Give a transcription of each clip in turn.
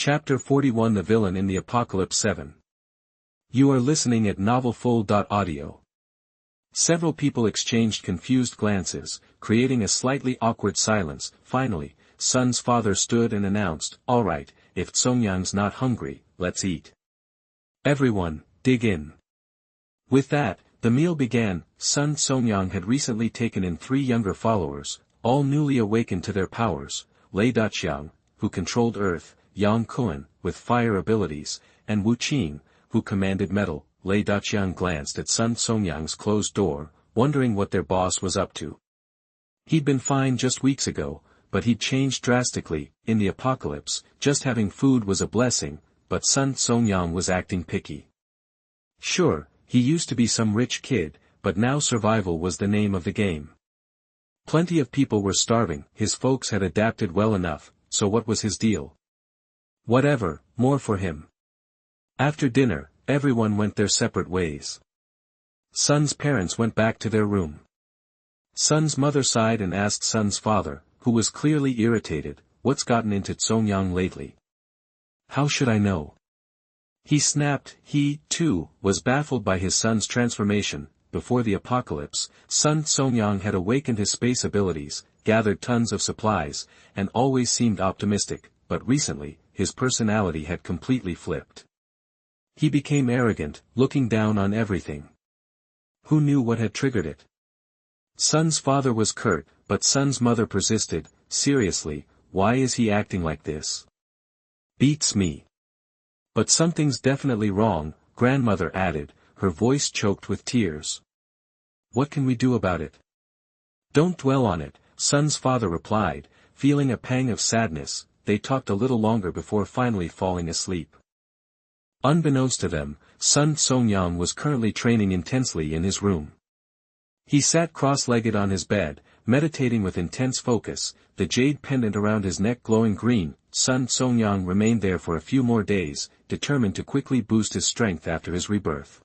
Chapter 41 The Villain in the Apocalypse 7. You are listening at novelfull.audio. Several people exchanged confused glances, creating a slightly awkward silence. Finally, Sun's father stood and announced, "All right, if Xuanhuan's not hungry, let's eat. Everyone, dig in." With that, the meal began. Sun Xuanhuan had recently taken in 3 younger followers, all newly awakened to their powers: Lei Daqiang, who controlled earth; Yang Kuan, with fire abilities; and Wu Qing, who commanded metal. Lei Daqiang glanced at Sun Xuanhuan's closed door, wondering what their boss was up to. He'd been fine just weeks ago, but he'd changed drastically. In the apocalypse, just having food was a blessing, but Sun Xuanhuan was acting picky. Sure, he used to be some rich kid, but now survival was the name of the game. Plenty of people were starving. His folks had adapted well enough, so what was his deal? Whatever, more for him. After dinner, everyone went their separate ways. Sun's parents went back to their room. Sun's mother sighed and asked Sun's father, who was clearly irritated, "What's gotten into Xuanhuan lately?" "How should I know?" he snapped. He, too, was baffled by his son's transformation. Before the apocalypse, Sun Xuanhuan had awakened his space abilities, gathered tons of supplies, and always seemed optimistic, but recently, his personality had completely flipped. He became arrogant, looking down on everything. Who knew what had triggered it? Sun's father was curt, but Sun's mother persisted. "Seriously, why is he acting like this? Beats me." "But something's definitely wrong," grandmother added, her voice choked with tears. "What can we do about it?" "Don't dwell on it," Sun's father replied, feeling a pang of sadness. They talked a little longer before finally falling asleep. Unbeknownst to them, Sun Xuanhuan was currently training intensely in his room. He sat cross-legged on his bed, meditating with intense focus, the jade pendant around his neck glowing green. Sun Xuanhuan remained there for a few more days, determined to quickly boost his strength after his rebirth.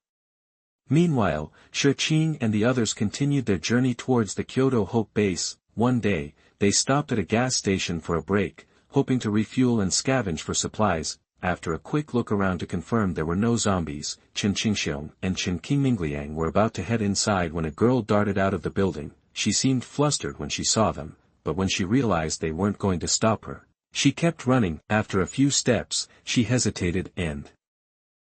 Meanwhile, Shi Qing and the others continued their journey towards the Kyoto Hope base. One day, they stopped at a gas station for a break, hoping to refuel and scavenge for supplies. After a quick look around to confirm there were no zombies, Chen Qingxiong and Chen Qingmingliang were about to head inside when a girl darted out of the building. She seemed flustered when she saw them, but when she realized they weren't going to stop her, she kept running. After a few steps, she hesitated and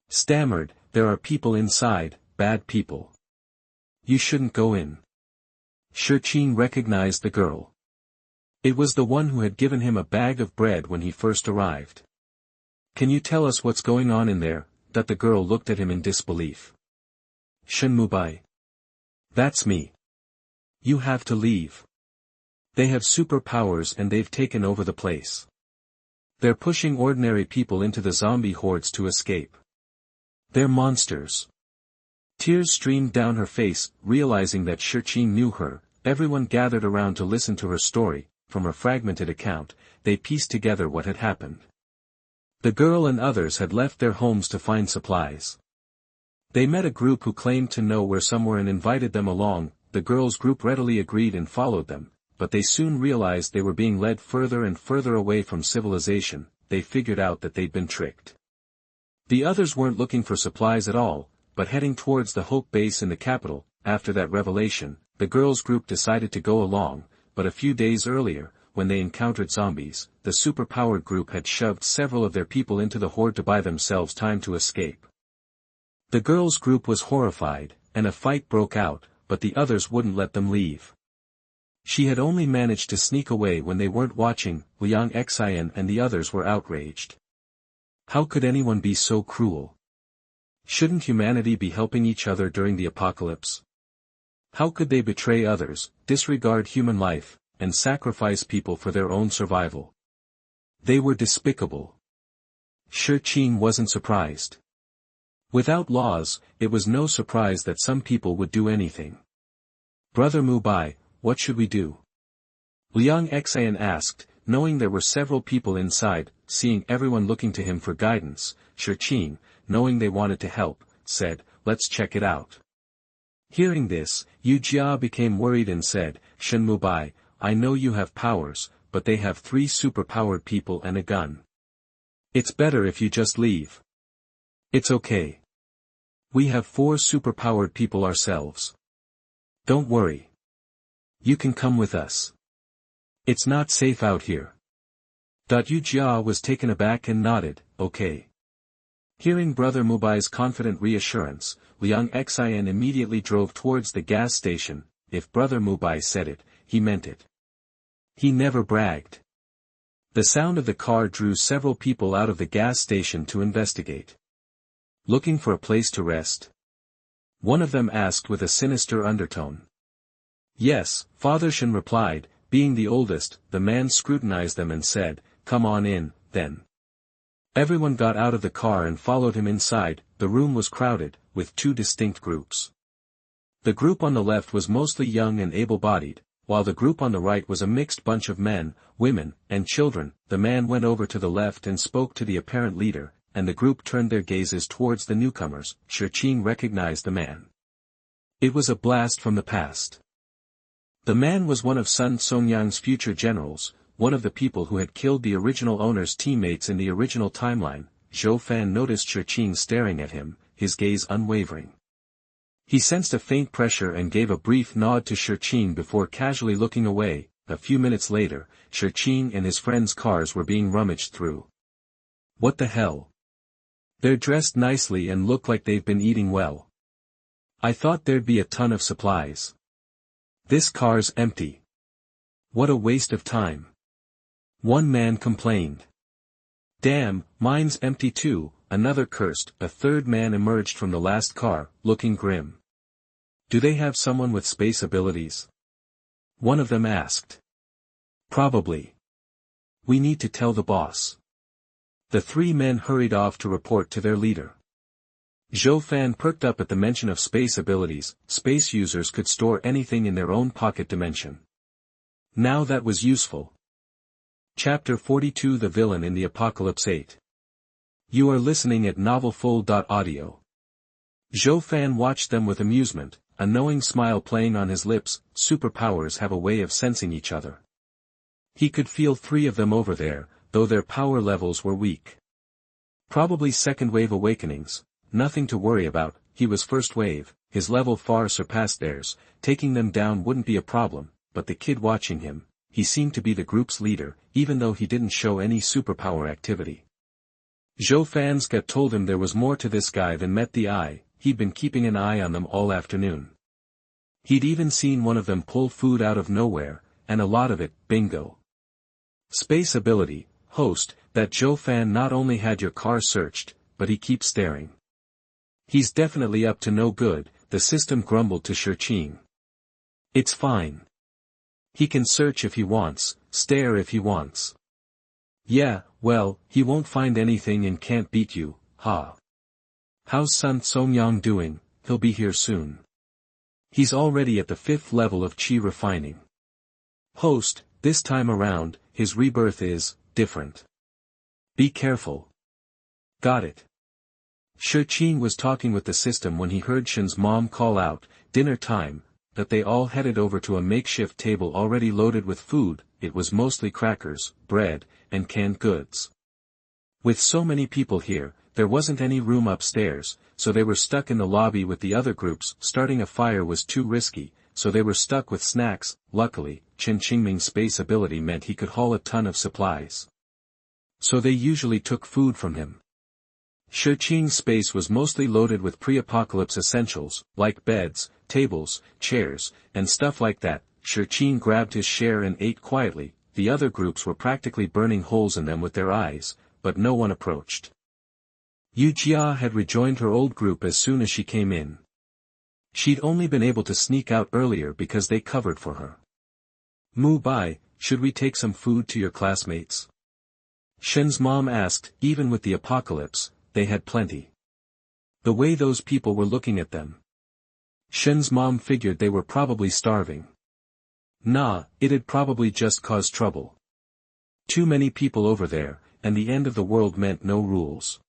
stammered, "There are people inside, bad people. You shouldn't go in." Shi Qing recognized the girl. It was the one who had given him a bag of bread when he first arrived. "Can you tell us what's going on in there?" That the girl looked at him in disbelief. "Shen Mubai. That's me. You have to leave. They have superpowers and they've taken over the place. They're pushing ordinary people into the zombie hordes to escape. They're monsters." Tears streamed down her face, realizing that Shi Qing knew her. Everyone gathered around to listen to her story. From her fragmented account, they pieced together what had happened. The girl and others had left their homes to find supplies. They met a group who claimed to know where some were and invited them along. The girl's group readily agreed and followed them, but they soon realized they were being led further and further away from civilization. They figured out that they'd been tricked. The others weren't looking for supplies at all, but heading towards the Hope base in the capital. After that revelation, the girls' group decided to go along, but a few days earlier, when they encountered zombies, the superpowered group had shoved several of their people into the horde to buy themselves time to escape. The girls' group was horrified, and a fight broke out, but the others wouldn't let them leave. She had only managed to sneak away when they weren't watching. Liang Xian and the others were outraged. How could anyone be so cruel? Shouldn't humanity be helping each other during the apocalypse? How could they betray others, disregard human life, and sacrifice people for their own survival? They were despicable. Shi Qing wasn't surprised. Without laws, it was no surprise that some people would do anything. "Brother Mubai, what should we do?" Liang Xian asked, knowing there were several people inside. Seeing everyone looking to him for guidance, Shi Qing, knowing they wanted to help, said, "Let's check it out." Hearing this, Yu Jia became worried and said, "Shen Mubai, I know you have powers, but they have 3 superpowered people and a gun. It's better if you just leave. It's okay. We have 4 superpowered people ourselves. Don't worry. You can come with us. It's not safe out here. Yu Jia was taken aback and nodded, okay. Hearing Brother Mubai's confident reassurance, Liang Xian immediately drove towards the gas station. If Brother Mubai said it, he meant it. He never bragged. The sound of the car drew several people out of the gas station to investigate. Looking for a place to rest? One of them asked with a sinister undertone. Yes, Father Shen replied. Being the oldest, the man scrutinized them and said, come on in, then. Everyone got out of the car and followed him inside. The room was crowded, with 2 distinct groups. The group on the left was mostly young and able-bodied, while the group on the right was a mixed bunch of men, women, and children. The man went over to the left and spoke to the apparent leader, and the group turned their gazes towards the newcomers. Shi Qing recognized the man. It was a blast from the past. The man was one of Sun Songyang's future generals, one of the people who had killed the original owner's teammates in the original timeline. Zhou Fan noticed Shi Qing staring at him, his gaze unwavering. He sensed a faint pressure and gave a brief nod to Shi Qing before casually looking away. A few minutes later, Shi Qing and his friends' cars were being rummaged through. What the hell? They're dressed nicely and look like they've been eating well. I thought there'd be a ton of supplies. This car's empty. What a waste of time. One man complained. Damn, mine's empty too, another cursed. A third man emerged from the last car, looking grim. Do they have someone with space abilities? One of them asked. Probably. We need to tell the boss. The 3 men hurried off to report to their leader. Zhou Fan perked up at the mention of space abilities. Space users could store anything in their own pocket dimension. Now that was useful. Chapter 42 The Villain in the Apocalypse 8. You are listening at novelfull.audio. Zhou Fan watched them with amusement, a knowing smile playing on his lips. Superpowers have a way of sensing each other. He could feel 3 of them over there, though their power levels were weak. Probably second wave awakenings. Nothing to worry about. He was first wave, his level far surpassed theirs. Taking them down wouldn't be a problem, but the kid watching him, he seemed to be the group's leader, even though he didn't show any superpower activity. Zhou Fan's gut told him there was more to this guy than met the eye. He'd been keeping an eye on them all afternoon. He'd even seen one of them pull food out of nowhere, and a lot of it. Bingo. Space ability, host. That Zhou Fan not only had your car searched, but he keeps staring. He's definitely up to no good, the system grumbled to Shi Qing. It's fine. He can search if he wants, stare if he wants. Yeah, well, he won't find anything and can't beat you, ha. How's Sun Songyang doing? He'll be here soon. He's already at the 5th level of Qi refining. Host, this time around, his rebirth is different. Be careful. Got it. Shi Qing was talking with the system when he heard Shen's mom call out, dinner time, that they all headed over to a makeshift table already loaded with food. It was mostly crackers, bread, and canned goods. With so many people here, there wasn't any room upstairs, so they were stuck in the lobby with the other groups. Starting a fire was too risky, so they were stuck with snacks. Luckily, Chen Qingming's space ability meant he could haul a ton of supplies. So they usually took food from him. Shi Qing's space was mostly loaded with pre-apocalypse essentials, like beds, tables, chairs, and stuff like that. Shi Qing grabbed his share and ate quietly. The other groups were practically burning holes in them with their eyes, but no one approached. Yu Jia had rejoined her old group as soon as she came in. She'd only been able to sneak out earlier because they covered for her. Mu Bai, should we take some food to your classmates? Shen's mom asked. Even with the apocalypse, they had plenty. The way those people were looking at them. Shen's mom figured they were probably starving. Nah, it'd probably just cause trouble. Too many people over there, and the end of the world meant no rules.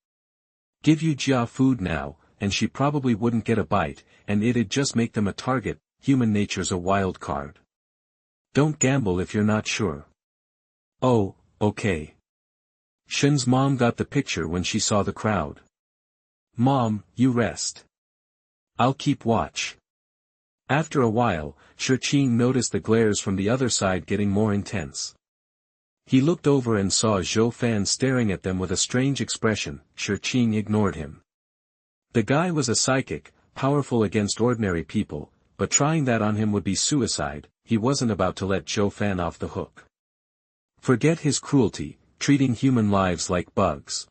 Give Yu Jia food now, and she probably wouldn't get a bite, and it'd just make them a target. Human nature's a wild card. Don't gamble if you're not sure. Oh, okay. Shen's mom got the picture when she saw the crowd. Mom, you rest. I'll keep watch. After a while, Shi Qing noticed the glares from the other side getting more intense. He looked over and saw Zhou Fan staring at them with a strange expression. Shi Qing ignored him. The guy was a psychic, powerful against ordinary people, but trying that on him would be suicide. He wasn't about to let Zhou Fan off the hook. Forget his cruelty, treating human lives like bugs.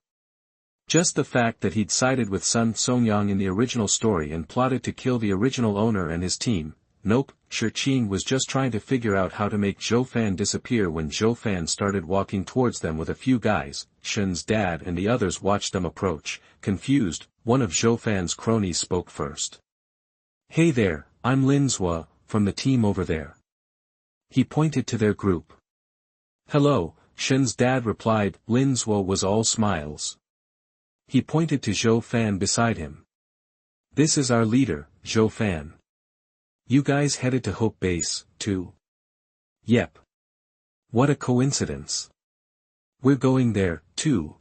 Just the fact that he'd sided with Sun Songyang in the original story and plotted to kill the original owner and his team. Nope, Shi Qing was just trying to figure out how to make Zhou Fan disappear when Zhou Fan started walking towards them with a few guys. Shen's dad and the others watched them approach. Confused, one of Zhou Fan's cronies spoke first. Hey there, I'm Lin Zhua, from the team over there. He pointed to their group. Hello, Shen's dad replied. Lin Zhua was all smiles. He pointed to Zhou Fan beside him. This is our leader, Zhou Fan. You guys headed to Hope Base, too? Yep. What a coincidence. We're going there, too.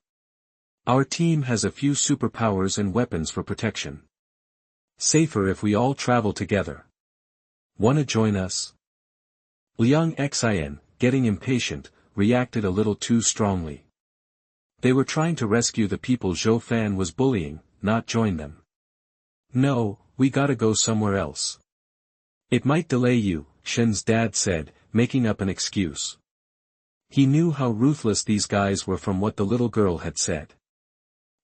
Our team has a few superpowers and weapons for protection. Safer if we all travel together. Wanna join us? Liang Xin, getting impatient, reacted a little too strongly. They were trying to rescue the people Zhou Fan was bullying, not join them. No, we gotta go somewhere else. It might delay you, Shen's dad said, making up an excuse. He knew how ruthless these guys were from what the little girl had said.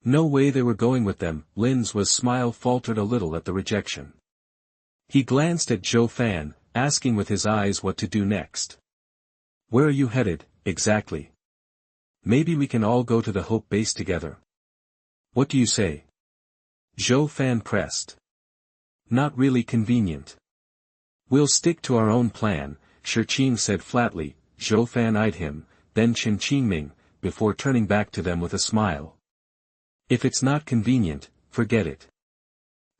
No way they were going with them. Lin's smile faltered a little at the rejection. He glanced at Zhou Fan, asking with his eyes what to do next. Where are you headed, exactly? Maybe we can all go to the Hope Base together. What do you say? Zhou Fan pressed. Not really convenient. We'll stick to our own plan, Shi Qing said flatly. Zhou Fan eyed him, then Qin Qingming, before turning back to them with a smile. If it's not convenient, forget it.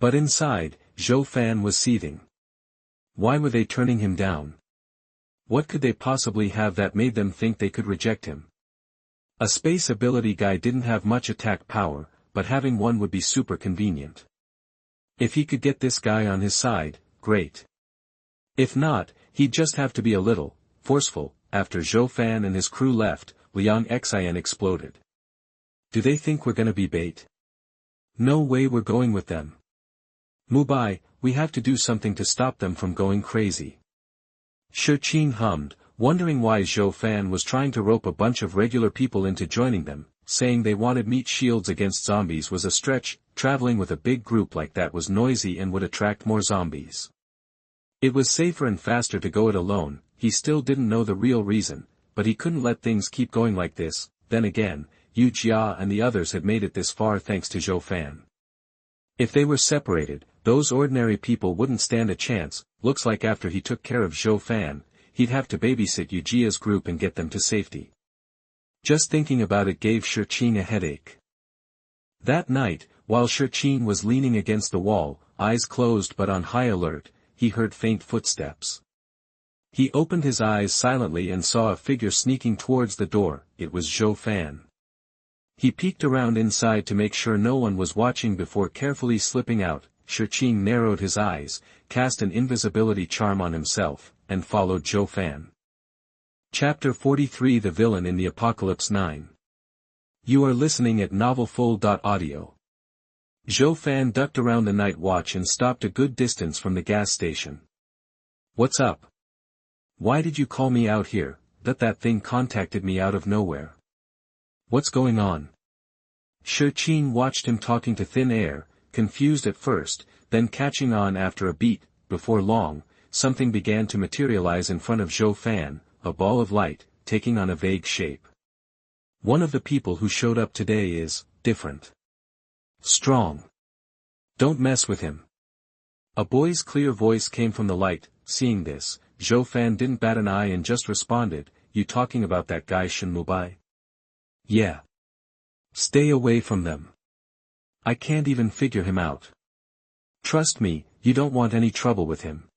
But inside, Zhou Fan was seething. Why were they turning him down? What could they possibly have that made them think they could reject him? A space ability guy didn't have much attack power, but having one would be super convenient. If he could get this guy on his side, great. If not, he'd just have to be a little forceful. After Zhou Fan and his crew left, Liang Xin exploded. Do they think we're gonna be bait? No way we're going with them. Mubai, we have to do something to stop them from going crazy. Shi Qing hummed, wondering why Zhou Fan was trying to rope a bunch of regular people into joining them. Saying they wanted meat shields against zombies was a stretch. Traveling with a big group like that was noisy and would attract more zombies. It was safer and faster to go it alone. He still didn't know the real reason, but he couldn't let things keep going like this. Then again, Yu Jia and the others had made it this far thanks to Zhou Fan. If they were separated, those ordinary people wouldn't stand a chance. Looks like after he took care of Zhou Fan, he'd have to babysit Yu Jia's group and get them to safety. Just thinking about it gave Shi Qing a headache. That night, while Shi Qing was leaning against the wall, eyes closed but on high alert, he heard faint footsteps. He opened his eyes silently and saw a figure sneaking towards the door. It was Zhou Fan. He peeked around inside to make sure no one was watching before carefully slipping out. Shi Qing narrowed his eyes, cast an invisibility charm on himself, and followed Zhou Fan. Chapter 43 The Villain in the Apocalypse 9. You are listening at novelfull.audio. Zhou Fan ducked around the night watch and stopped a good distance from the gas station. What's up? Why did you call me out here? That thing contacted me out of nowhere. What's going on? Shi Qing watched him talking to thin air, confused at first, then catching on after a beat. Before long, something began to materialize in front of Zhou Fan, a ball of light, taking on a vague shape. One of the people who showed up today is different. Strong. Don't mess with him. A boy's clear voice came from the light. Seeing this, Zhou Fan didn't bat an eye and just responded, You talking about that guy Shen Mubai? Yeah. Stay away from them. I can't even figure him out. Trust me, you don't want any trouble with him.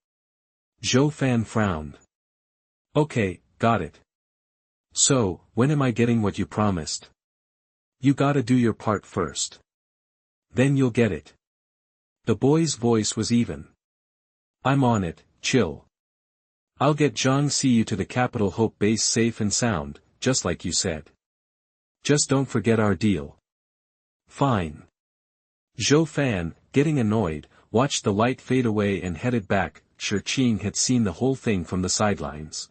Zhou Fan frowned. Okay, got it. So, when am I getting what you promised? You gotta do your part first. Then you'll get it. The boy's voice was even. I'm on it, chill. I'll get Zhang Siyu to the Capital Hope base safe and sound, just like you said. Just don't forget our deal. Fine. Zhou Fan, getting annoyed, watched the light fade away and headed back. Shi Qing had seen the whole thing from the sidelines.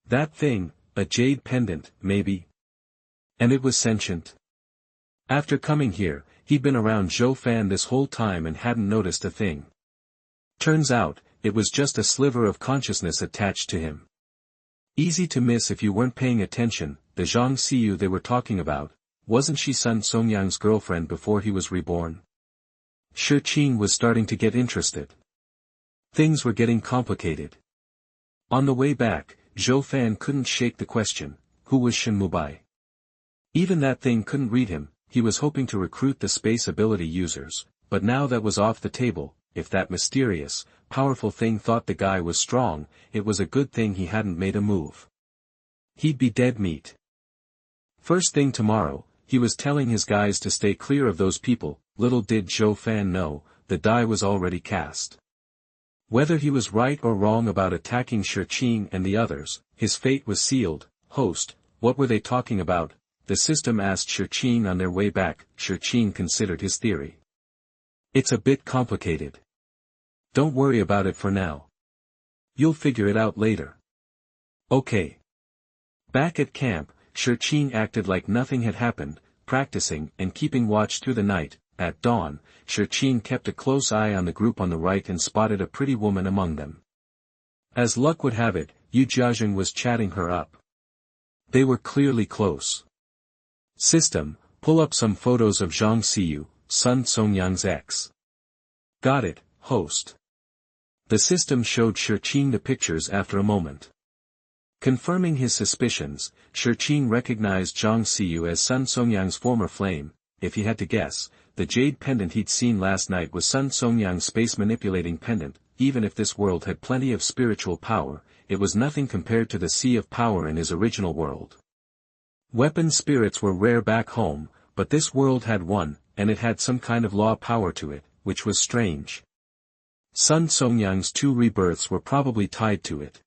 That thing, a jade pendant, maybe? And it was sentient. After coming here, he'd been around Zhou Fan this whole time and hadn't noticed a thing. Turns out, it was just a sliver of consciousness attached to him. Easy to miss if you weren't paying attention. The Zhang Siyu they were talking about, wasn't she Sun Songyang's girlfriend before he was reborn? Shi Qing was starting to get interested. Things were getting complicated. On the way back, Zhou Fan couldn't shake the question, who was Shen Mubai? Even that thing couldn't read him. He was hoping to recruit the space ability users, but now that was off the table. If that mysterious, powerful thing thought the guy was strong, it was a good thing he hadn't made a move. He'd be dead meat. First thing tomorrow, he was telling his guys to stay clear of those people. Little did Zhou Fan know, the die was already cast. Whether he was right or wrong about attacking Shi Qing and the others, his fate was sealed. Host, what were they talking about? The system asked Shi Qing on their way back. Shi Qing considered his theory. It's a bit complicated. Don't worry about it for now. You'll figure it out later. Okay. Back at camp, Shi Qing acted like nothing had happened, practicing and keeping watch through the night. At dawn, Shi Qing kept a close eye on the group on the right and spotted a pretty woman among them. As luck would have it, Yu Jiazheng was chatting her up. They were clearly close. System, pull up some photos of Zhang Siyu, Sun Songyang's ex. Got it, host. The system showed Shi Qing the pictures after a moment. Confirming his suspicions, Shi Qing recognized Zhang Siyu as Sun Songyang's former flame. If he had to guess, the jade pendant he'd seen last night was Sun Songyang's space-manipulating pendant. Even if this world had plenty of spiritual power, it was nothing compared to the sea of power in his original world. Weapon spirits were rare back home, but this world had one, and it had some kind of law power to it, which was strange. Sun Songyang's 2 rebirths were probably tied to it.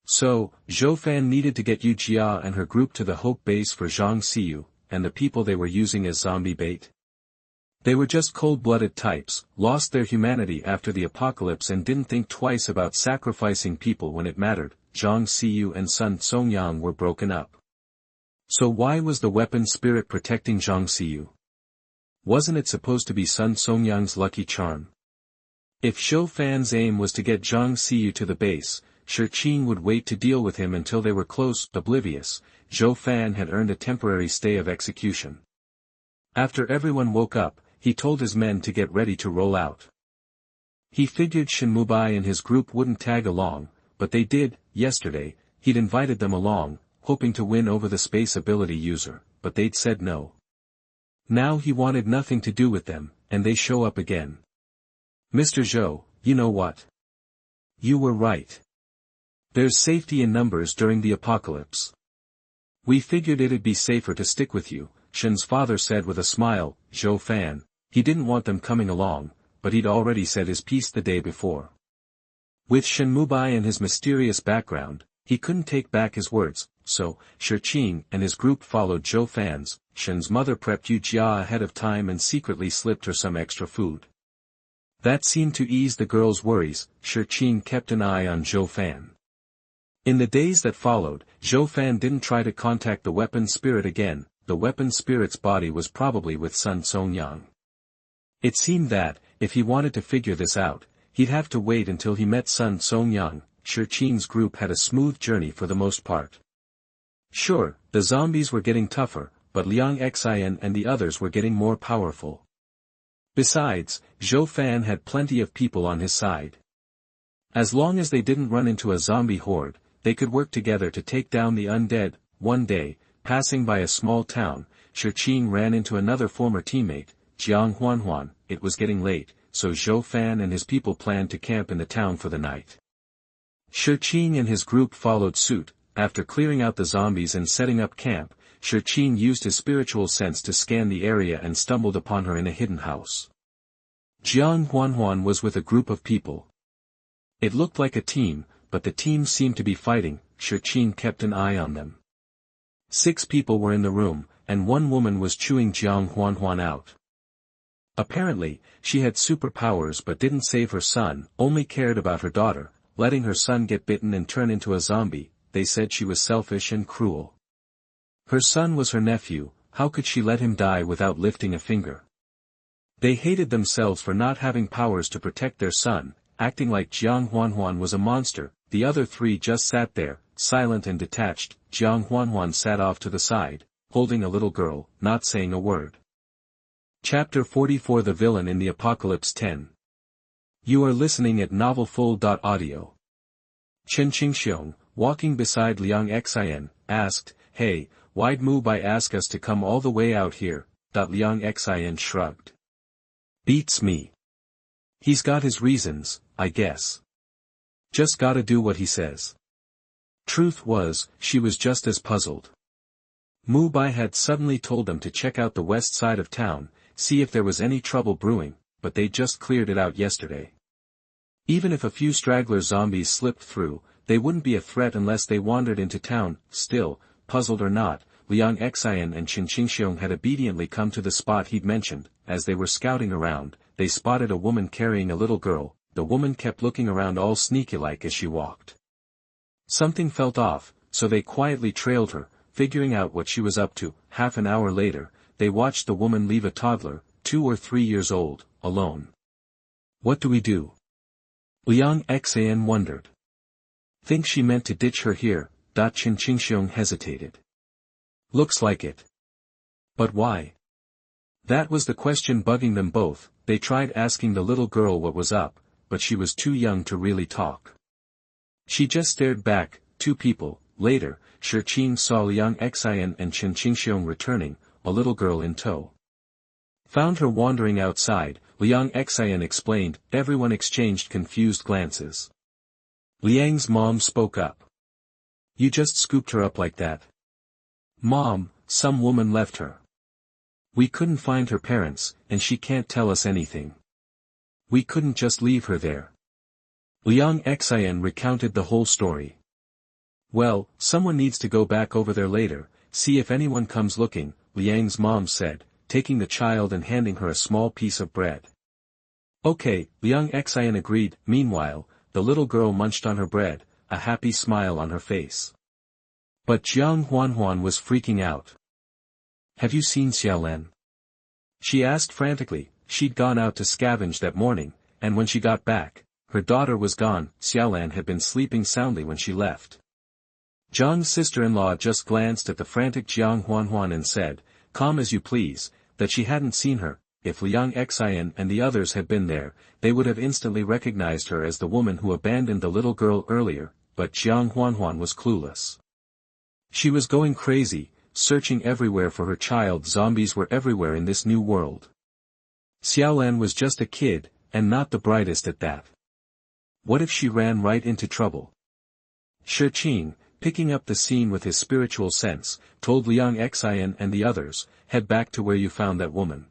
So, Zhou Fan needed to get Yu Jia and her group to the Hope base for Zhang Siyu, and the people they were using as zombie bait. They were just cold-blooded types, lost their humanity after the apocalypse and didn't think twice about sacrificing people when it mattered. Zhang Siyu and Sun Songyang were broken up. So why was the weapon spirit protecting Zhang Siyu? Wasn't it supposed to be Sun Songyang's lucky charm? If Zhou Fan's aim was to get Zhang Siyu to the base, Shi Qing would wait to deal with him until they were close. Oblivious, Zhou Fan had earned a temporary stay of execution. After everyone woke up, he told his men to get ready to roll out. He figured Shen Mubai and his group wouldn't tag along, but they did. Yesterday, he'd invited them along, hoping to win over the space ability user, but they'd said no. Now he wanted nothing to do with them, and they show up again. Mr. Zhou, you know what? You were right. There's safety in numbers during the apocalypse. We figured it'd be safer to stick with you, Shen's father said with a smile. Zhou Fan, he didn't want them coming along, but he'd already said his piece the day before. With Shen Mubai and his mysterious background, he couldn't take back his words, so, Shi Qing and his group followed Zhou Fan's. Shen's mother prepped Yu Jia ahead of time and secretly slipped her some extra food. That seemed to ease the girl's worries. Shi Qing kept an eye on Zhou Fan. In the days that followed, Zhou Fan didn't try to contact the weapon spirit again. The weapon spirit's body was probably with Sun Songyang. It seemed that, if he wanted to figure this out, he'd have to wait until he met Sun Songyang. Shi Qing's group had a smooth journey for the most part. Sure, the zombies were getting tougher, but Liang Xian and the others were getting more powerful. Besides, Zhou Fan had plenty of people on his side. As long as they didn't run into a zombie horde, they could work together to take down the undead. One day, passing by a small town, Shi Qing ran into another former teammate, Xuanhuan. It was getting late, so Zhou Fan and his people planned to camp in the town for the night. Shi Qing and his group followed suit. After clearing out the zombies and setting up camp, Shi Qing used his spiritual sense to scan the area and stumbled upon her in a hidden house. Xuanhuan was with a group of people. It looked like a team, but the team seemed to be fighting. Shi Qing kept an eye on them. 6 people were in the room, and one woman was chewing Xuanhuan out. Apparently, she had superpowers but didn't save her son, only cared about her daughter, letting her son get bitten and turn into a zombie. They said she was selfish and cruel. Her son was her nephew, how could she let him die without lifting a finger? They hated themselves for not having powers to protect their son, acting like Xuanhuan was a monster. The other 3 just sat there, silent and detached. Xuanhuan sat off to the side, holding a little girl, not saying a word. Chapter 44 The Villain in the Apocalypse 10. You are listening at novelfull.audio. Xinxiong, walking beside Liang Xian, asked, "Hey, why'd Mu Bai ask us to come all the way out here?" Liang Xian shrugged. "Beats me. He's got his reasons, I guess. Just gotta do what he says." Truth was, she was just as puzzled. Mu Bai had suddenly told them to check out the west side of town, see if there was any trouble brewing, but they just cleared it out yesterday. Even if a few straggler zombies slipped through, they wouldn't be a threat unless they wandered into town. Still, puzzled or not, Liang Xian and Xinxiong had obediently come to the spot he'd mentioned. As they were scouting around, they spotted a woman carrying a little girl. The woman kept looking around all sneaky-like as she walked. Something felt off, so they quietly trailed her, figuring out what she was up to. Half an hour later, they watched the woman leave a toddler, 2 or 3 years old, alone. "What do we do?" Liang Xian wondered. "Think she meant to ditch her here." Xinxiong hesitated. "Looks like it. But why?" That was the question bugging them both. They tried asking the little girl what was up, but she was too young to really talk. She just stared back. 2 people later, Shi Qing saw Liang Xian and Xinxiong returning, a little girl in tow. Found her wandering outside, Liang Xian explained. Everyone exchanged confused glances. Liang's mom spoke up. "You just scooped her up like that?" "Mom, some woman left her. We couldn't find her parents, and she can't tell us anything. We couldn't just leave her there." Liang Xian recounted the whole story. "Well, someone needs to go back over there later, see if anyone comes looking," Liang's mom said, taking the child and handing her a small piece of bread. "Okay," Liang Xian agreed. Meanwhile, the little girl munched on her bread, a happy smile on her face. But Xuanhuan was freaking out. "Have you seen Xiaolan?" she asked frantically. She'd gone out to scavenge that morning, and when she got back, her daughter was gone. Xiaolan had been sleeping soundly when she left. Zhang's sister-in-law just glanced at the frantic Xuanhuan and said, "Calm as you please," that she hadn't seen her. If Liang Xian and the others had been there, they would have instantly recognized her as the woman who abandoned the little girl earlier, but Xuanhuan was clueless. She was going crazy, searching everywhere for her child. Zombies were everywhere in this new world. Xiaolan was just a kid, and not the brightest at that. What if she ran right into trouble? Shi Qing, picking up the scene with his spiritual sense, told Liang Xian and the others, "Head back to where you found that woman.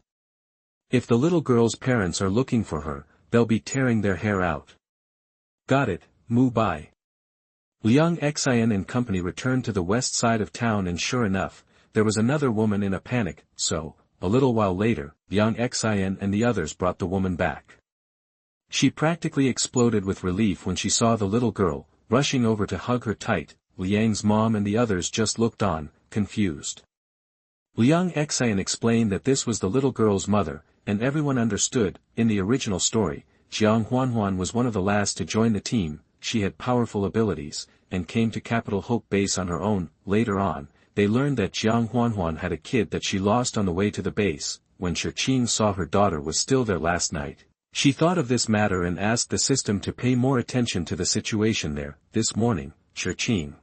If the little girl's parents are looking for her, they'll be tearing their hair out." "Got it, Mu Bai." Liang Xian and company returned to the west side of town, and sure enough, there was another woman in a panic. So, a little while later, Liang Xian and the others brought the woman back. She practically exploded with relief when she saw the little girl, rushing over to hug her tight. Liang's mom and the others just looked on, confused. Liang Xian explained that this was the little girl's mother, and everyone understood. In the original story, Xuanhuan was one of the last to join the team. She had powerful abilities, and came to Capital Hope base on her own. Later on, they learned that Xuanhuan had a kid that she lost on the way to the base. When Shi Qing saw her daughter was still there last night, she thought of this matter and asked the system to pay more attention to the situation there. This morning, Shi Qing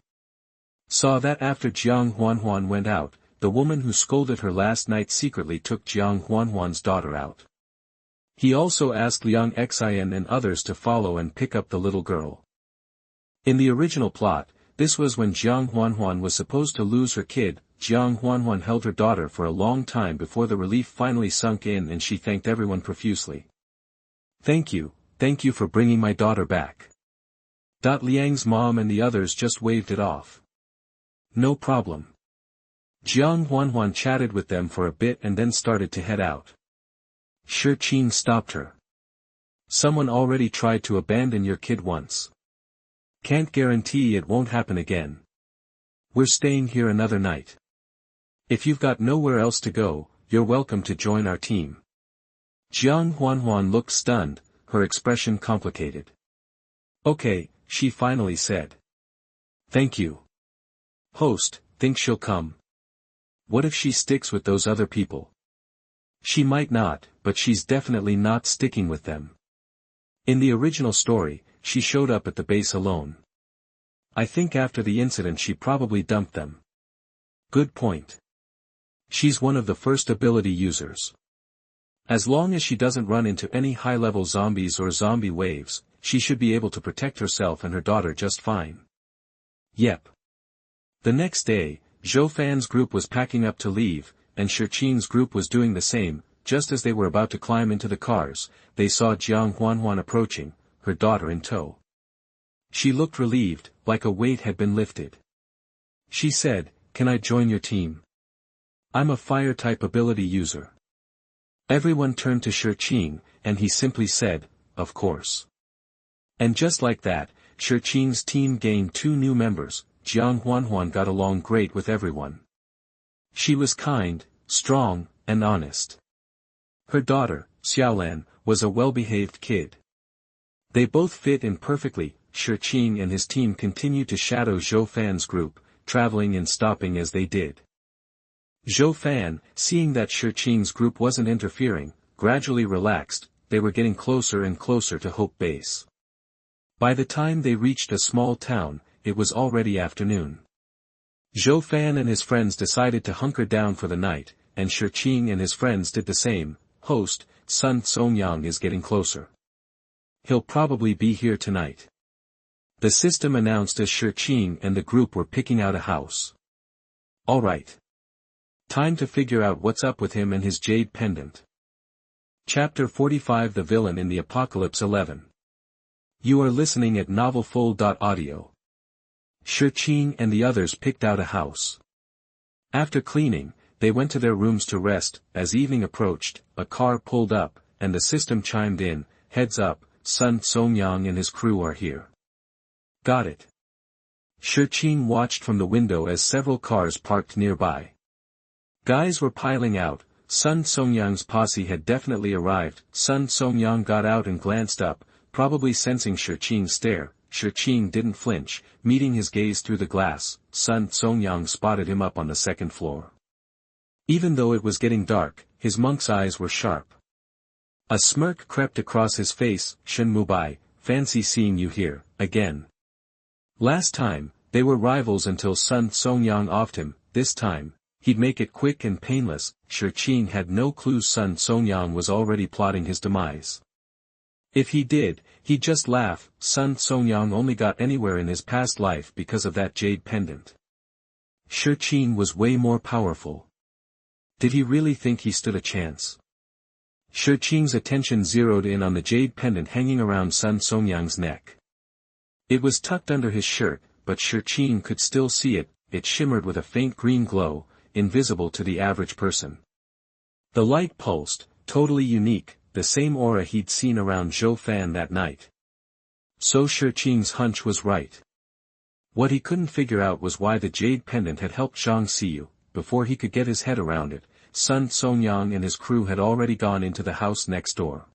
saw that after Xuanhuan went out, the woman who scolded her last night secretly took Xuanhuan's daughter out. He also asked Liang Xian and others to follow and pick up the little girl. In the original plot, this was when Xuanhuan was supposed to lose her kid. Xuanhuan held her daughter for a long time before the relief finally sunk in and she thanked everyone profusely. Thank you for bringing my daughter back. Liang's mom and the others just waved it off. No problem. Xuanhuan chatted with them for a bit and then started to head out. Shi Qing stopped her. Someone already tried to abandon your kid once. Can't guarantee it won't happen again. We're staying here another night. If you've got nowhere else to go, you're welcome to join our team. Xuanhuan looked stunned, her expression complicated. Okay, she finally said. Thank you. Host, think she'll come? What if she sticks with those other people? She might not, but she's definitely not sticking with them. In the original story, she showed up at the base alone. I think after the incident she probably dumped them. Good point. She's one of the first ability users. As long as she doesn't run into any high-level zombies or zombie waves, she should be able to protect herself and her daughter just fine. Yep. The next day, Xuanhuan's group was packing up to leave, and Shi Qing's group was doing the same. Just as they were about to climb into the cars, they saw Xuanhuan approaching, her daughter in tow. She looked relieved, like a weight had been lifted. She said, "Can I join your team? I'm a fire-type ability user." Everyone turned to Shi Qing, and he simply said, "Of course." And just like that, Shi Qing's team gained 2 new members. Xuanhuan got along great with everyone. She was kind, strong, and honest. Her daughter, Xuanhuan, was a well-behaved kid. They both fit in perfectly. Shi Qing and his team continued to shadow Xuanhuan's group, traveling and stopping as they did. Xuanhuan, seeing that Shi Qing's group wasn't interfering, gradually relaxed. They were getting closer and closer to Hope Base. By the time they reached a small town, it was already afternoon. Xuanhuan and his friends decided to hunker down for the night, and Shi Qing and his friends did the same. Host, Sun Songyang is getting closer. He'll probably be here tonight. The system announced as Shi Qing and the group were picking out a house. Alright. Time to figure out what's up with him and his jade pendant. Chapter 45 The Villain in the Apocalypse 11. You are listening at novelfull.audio. Shi Qing and the others picked out a house. After cleaning, they went to their rooms to rest. As evening approached, a car pulled up, and the system chimed in, "Heads up, Sun Songyang and his crew are here." Got it. Shi Qing watched from the window as several cars parked nearby. Guys were piling out. Sun Songyang's posse had definitely arrived. Sun Songyang got out and glanced up, probably sensing Shi Qing's stare. Shi Qing didn't flinch, meeting his gaze through the glass. Sun Songyang spotted him up on the second floor. Even though it was getting dark, his monk's eyes were sharp. A smirk crept across his face. "Shen Mubai, fancy seeing you here, again." Last time, they were rivals until Sun Songyang offed him. This time, he'd make it quick and painless. Shi Qing had no clue Sun Songyang was already plotting his demise. If he did, he'd just laugh. Sun Songyang only got anywhere in his past life because of that jade pendant. Shi Qing was way more powerful. Did he really think he stood a chance? Shi Qing's attention zeroed in on the jade pendant hanging around Sun Songyang's neck. It was tucked under his shirt, but Shi Qing could still see it. It shimmered with a faint green glow, invisible to the average person. The light pulsed, totally unique, the same aura he'd seen around Xuanhuan that night. So Shi Qing's hunch was right. What he couldn't figure out was why the jade pendant had helped Zhang Xiyu. Before he could get his head around it, Sun Songyang and his crew had already gone into the house next door.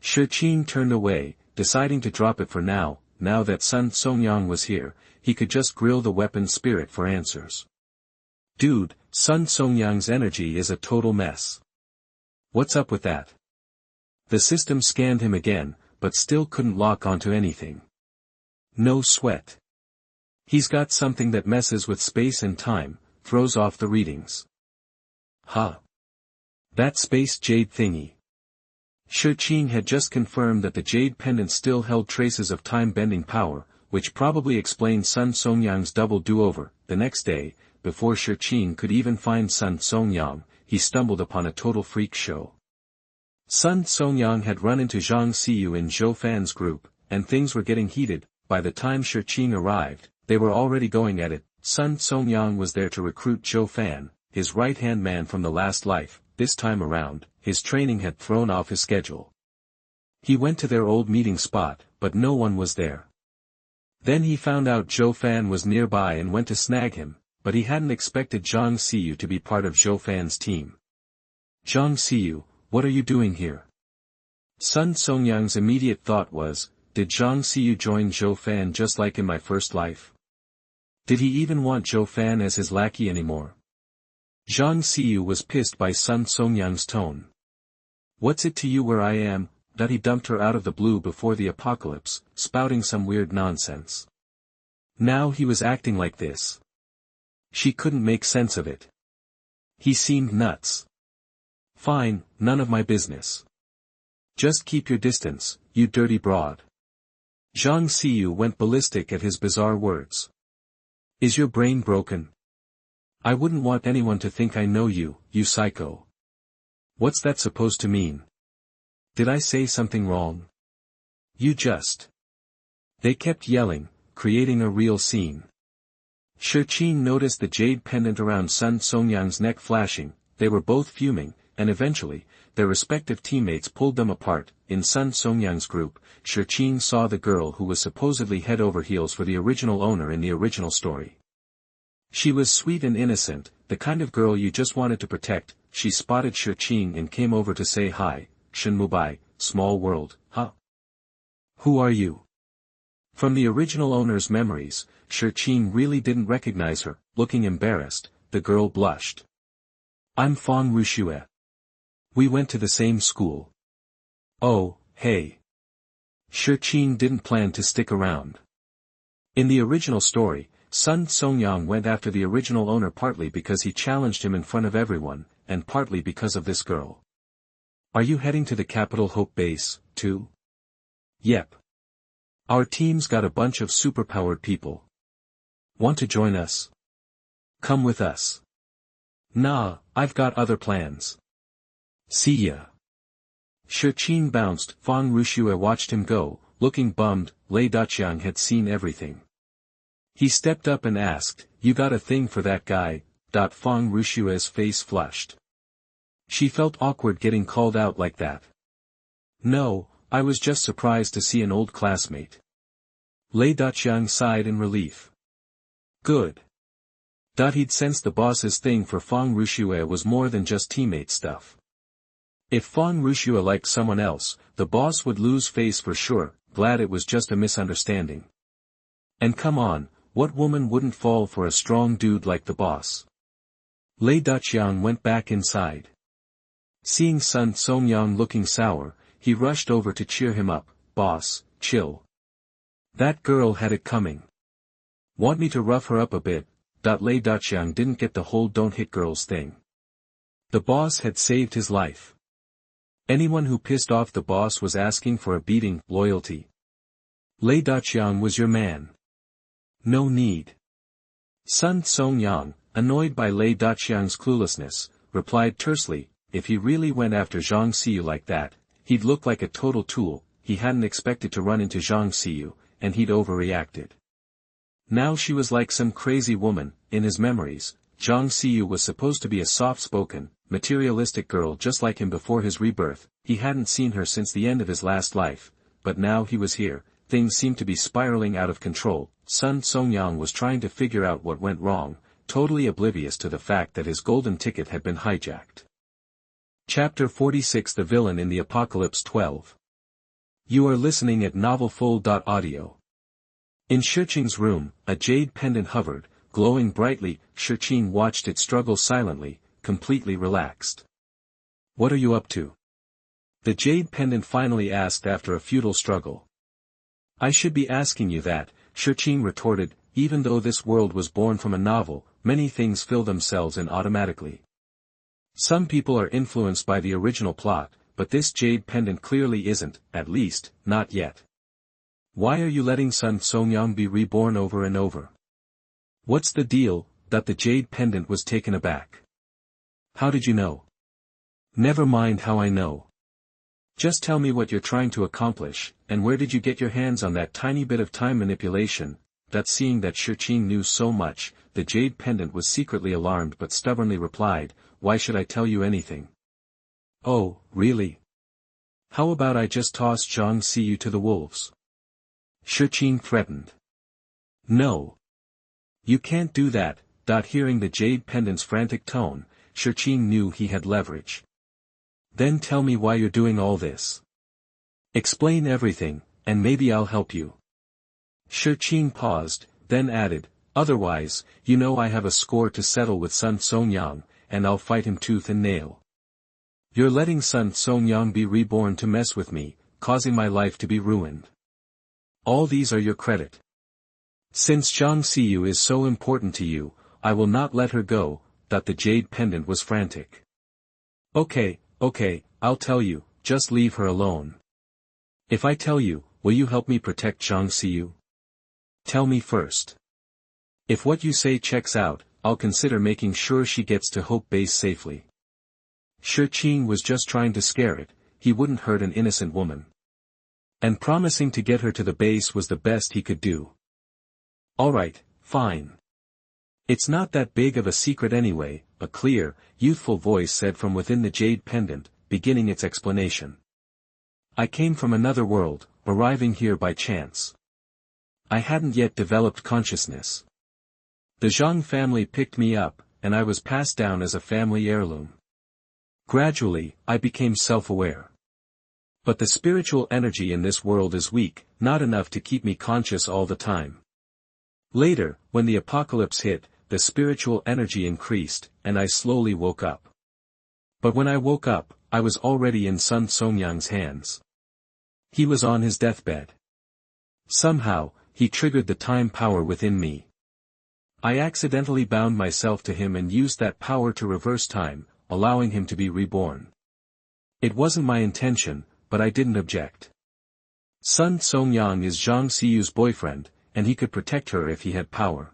Shi Qing turned away, deciding to drop it for now. Now that Sun Songyang was here, he could just grill the weapon spirit for answers. Dude, Sun Songyang's energy is a total mess. What's up with that? The system scanned him again, but still couldn't lock onto anything. No sweat. He's got something that messes with space and time, throws off the readings. Huh. That space jade thingy. Shi Qing had just confirmed that the jade pendant still held traces of time-bending power, which probably explained Sun Songyang's double do-over. The next day, before Shi Qing could even find Sun Songyang, he stumbled upon a total freak show. Sun Songyang had run into Zhang Xiyu in Zhou Fan's group, and things were getting heated. By the time Shi Qing arrived, they were already going at it. Sun Songyang was there to recruit Zhou Fan, his right-hand man from the last life. This time around, his training had thrown off his schedule. He went to their old meeting spot, but no one was there. Then he found out Zhou Fan was nearby and went to snag him, but he hadn't expected Zhang Xiyu to be part of Zhou Fan's team. Zhang Xiyu, what are you doing here? Sun Songyang's immediate thought was, did Zhang Xiyu join Zhou Fan just like in my first life? Did he even want Zhou Fan as his lackey anymore? Zhang Xiyu was pissed by Sun Songyang's tone. What's it to you where I am? That he dumped her out of the blue before the apocalypse, spouting some weird nonsense. Now he was acting like this. She couldn't make sense of it. He seemed nuts. Fine, none of my business. Just keep your distance, you dirty broad. Zhang Xiyu went ballistic at his bizarre words. Is your brain broken? I wouldn't want anyone to think I know you, you psycho. What's that supposed to mean? Did I say something wrong? You just... They kept yelling, creating a real scene. Shi Qing noticed the jade pendant around Sun Songyang's neck flashing. They were both fuming, and eventually, their respective teammates pulled them apart. In Sun Songyang's group, Shi Qing saw the girl who was supposedly head over heels for the original owner in the original story. She was sweet and innocent, the kind of girl you just wanted to protect. She spotted Shi Qing and came over to say hi. Shenmubai, small world, huh? Who are you? From the original owner's memories, Shi Qing really didn't recognize her. Looking embarrassed, the girl blushed. I'm Fang Ruxue. We went to the same school. Oh, hey. Shi Qing didn't plan to stick around. In the original story, Sun Songyang went after the original owner partly because he challenged him in front of everyone, and partly because of this girl. Are you heading to the Capital Hope base, too? Yep. Our team's got a bunch of superpowered people. Want to join us? Come with us. Nah, I've got other plans. See ya. Shi Qing bounced. Fang Ruxue watched him go, looking bummed. Lei Daqiang had seen everything. He stepped up and asked, you got a thing for that guy? Fang Ruxue's face flushed. She felt awkward getting called out like that. No, I was just surprised to see an old classmate. Lei Daqiang sighed in relief. Good. He'd sensed the boss's thing for Fang Ruxue was more than just teammate stuff. If Fang Ruxue liked someone else, the boss would lose face for sure. Glad it was just a misunderstanding. And come on, what woman wouldn't fall for a strong dude like the boss? Lei Daqiang went back inside. Seeing Sun Songyang looking sour, he rushed over to cheer him up. Boss, chill. That girl had it coming. Want me to rough her up a bit? Lei Daqiang didn't get the whole don't hit girls thing. The boss had saved his life. Anyone who pissed off the boss was asking for a beating. Loyalty. Lei Daqiang was your man. No need. Sun Songyang, annoyed by Lei Daqiang's cluelessness, replied tersely, if he really went after Zhang Xiyu like that, he'd look like a total tool. He hadn't expected to run into Zhang Xiyu, and he'd overreacted. Now she was like some crazy woman. In his memories, Zhang Xiyu was supposed to be a soft-spoken, materialistic girl just like him before his rebirth. He hadn't seen her since the end of his last life, but now he was here. Things seemed to be spiraling out of control. Sun Songyang was trying to figure out what went wrong, totally oblivious to the fact that his golden ticket had been hijacked. Chapter 46 The Villain in the Apocalypse 12. You are listening at novelfull.audio. In Shi Qing's room, a jade pendant hovered, glowing brightly. Shi Qing watched it struggle silently, completely relaxed. What are you up to? The jade pendant finally asked after a futile struggle. I should be asking you that, Shi Qing retorted. Even though this world was born from a novel, many things fill themselves in automatically. Some people are influenced by the original plot, but this jade pendant clearly isn't, at least, not yet. Why are you letting Sun Songyang be reborn over and over? What's the deal? that the jade pendant was taken aback. How did you know? Never mind how I know. Just tell me what you're trying to accomplish, and where did you get your hands on that tiny bit of time manipulation? That seeing that Shi Qing knew so much, the jade pendant was secretly alarmed but stubbornly replied, "Why should I tell you anything?" "Oh, really? How about I just toss Zhang Xiyu to the wolves?" Shi Qing threatened. "No. You can't do that." Hearing the jade pendant's frantic tone, Shi Qing knew he had leverage. "Then tell me why you're doing all this. Explain everything, and maybe I'll help you." Shi Qing paused, then added, "Otherwise, you know I have a score to settle with Sun Songyang, and I'll fight him tooth and nail. You're letting Sun Songyang be reborn to mess with me, causing my life to be ruined. All these are your credit. Since Zhang Xiyu is so important to you, I will not let her go." The jade pendant was frantic. Okay, I'll tell you, just leave her alone." "If I tell you, will you help me protect Zhang Xiyu? Tell me first. If what you say checks out, I'll consider making sure she gets to Hope Base safely." Shi Qing was just trying to scare it, he wouldn't hurt an innocent woman. And promising to get her to the base was the best he could do. "Alright, fine. It's not that big of a secret anyway," a clear, youthful voice said from within the jade pendant, beginning its explanation. "I came from another world, arriving here by chance. I hadn't yet developed consciousness. The Zhang family picked me up, and I was passed down as a family heirloom. Gradually, I became self-aware. But the spiritual energy in this world is weak, not enough to keep me conscious all the time. Later, when the apocalypse hit, the spiritual energy increased, and I slowly woke up. But when I woke up, I was already in Sun Songyang's hands. He was on his deathbed. Somehow, he triggered the time power within me. I accidentally bound myself to him and used that power to reverse time, allowing him to be reborn. It wasn't my intention, but I didn't object. Sun Songyang is Zhang Xiyu's boyfriend, and he could protect her if he had power.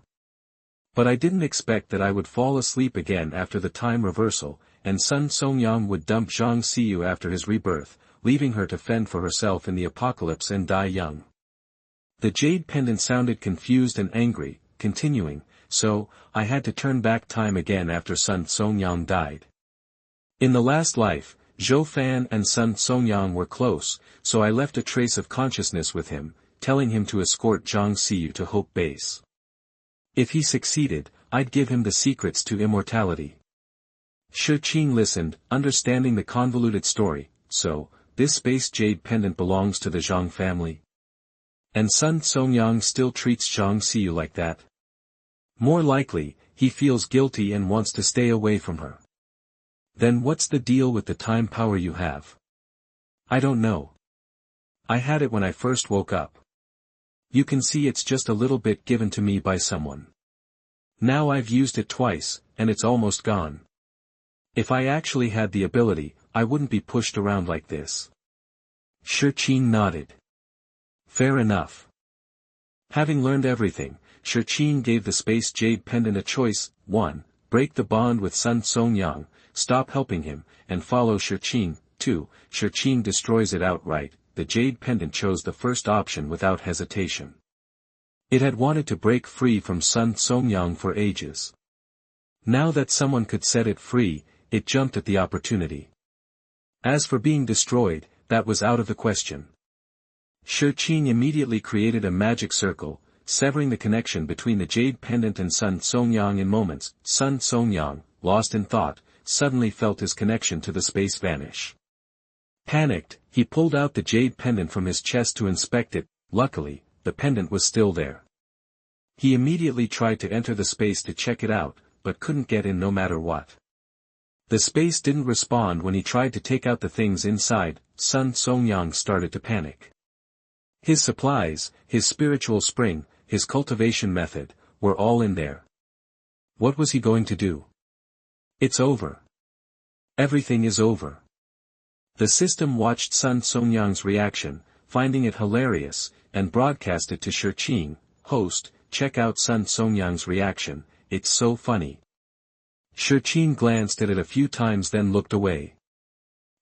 But I didn't expect that I would fall asleep again after the time reversal, and Sun Songyang would dump Zhang Xiyu after his rebirth, leaving her to fend for herself in the apocalypse and die young." The jade pendant sounded confused and angry, continuing, "So, I had to turn back time again after Sun Songyang died. In the last life, Zhou Fan and Sun Songyang were close, so I left a trace of consciousness with him, telling him to escort Zhang Xiyu to Hope Base. If he succeeded, I'd give him the secrets to immortality." Shi Qing listened, understanding the convoluted story. "So, this space jade pendant belongs to the Zhang family? And Sun Songyang still treats Zhang Xiyu like that? More likely, he feels guilty and wants to stay away from her. Then what's the deal with the time power you have?" "I don't know. I had it when I first woke up. You can see it's just a little bit given to me by someone. Now I've used it twice, and it's almost gone. If I actually had the ability, I wouldn't be pushed around like this." Shi Qing nodded. "Fair enough." Having learned everything, Shi Qing gave the space jade pendant a choice: 1. Break the bond with Sun Songyang, stop helping him, and follow Shi Qing. 2. Shi Qing destroys it outright. The jade pendant chose the first option without hesitation. It had wanted to break free from Sun Songyang for ages. Now that someone could set it free, it jumped at the opportunity. As for being destroyed, that was out of the question. Shi Qing immediately created a magic circle, severing the connection between the jade pendant and Sun Songyang in moments. Sun Songyang, lost in thought, suddenly felt his connection to the space vanish. Panicked, he pulled out the jade pendant from his chest to inspect it. Luckily, the pendant was still there. He immediately tried to enter the space to check it out, but couldn't get in no matter what. The space didn't respond when he tried to take out the things inside. Sun Songyang started to panic. His supplies, his spiritual spring, his cultivation method, were all in there. What was he going to do? It's over. Everything is over. The system watched Sun Songyang's reaction, finding it hilarious, and broadcast it to Shi Qing. "Host, check out Sun Songyang's reaction. it's so funny. Shi Qing glanced at it a few times then looked away.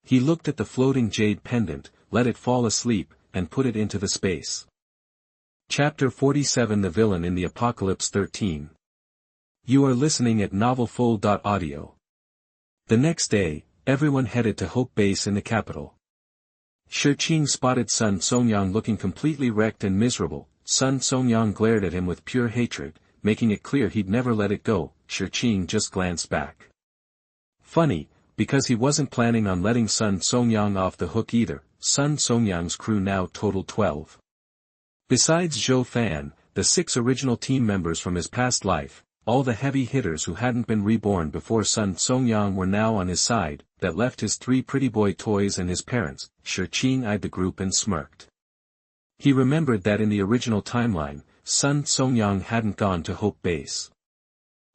He looked at the floating jade pendant, let it fall asleep, and put it into the space. Chapter 47 The Villain in the Apocalypse 13. You are listening at NovelFold.audio. The next day, everyone headed to Hope Base in the capital. Shi Qing spotted Sun Songyang looking completely wrecked and miserable. Sun Songyang glared at him with pure hatred, making it clear he'd never let it go. Shi Qing just glanced back. Funny, because he wasn't planning on letting Sun Songyang off the hook either. Sun Songyang's crew now totaled 12. Besides Zhou Fan, the 6 original team members from his past life, all the heavy hitters who hadn't been reborn before Sun Songyang were now on his side, that left his 3 pretty boy toys and his parents. Shi Qing eyed the group and smirked. He remembered that in the original timeline, Sun Songyang hadn't gone to Hope Base.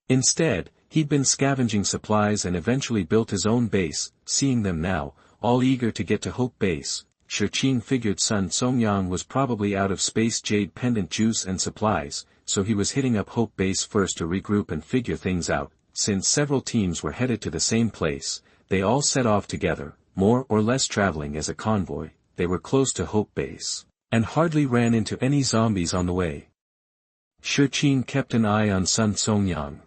Instead, he'd been scavenging supplies and eventually built his own base. Seeing them now, all eager to get to Hope Base, Shi Qing figured Sun Songyang was probably out of space jade pendant juice and supplies, so he was hitting up Hope Base first to regroup and figure things out. Since several teams were headed to the same place, they all set off together, more or less traveling as a convoy. They were close to Hope Base, and hardly ran into any zombies on the way. Shi Qing kept an eye on Sun Songyang.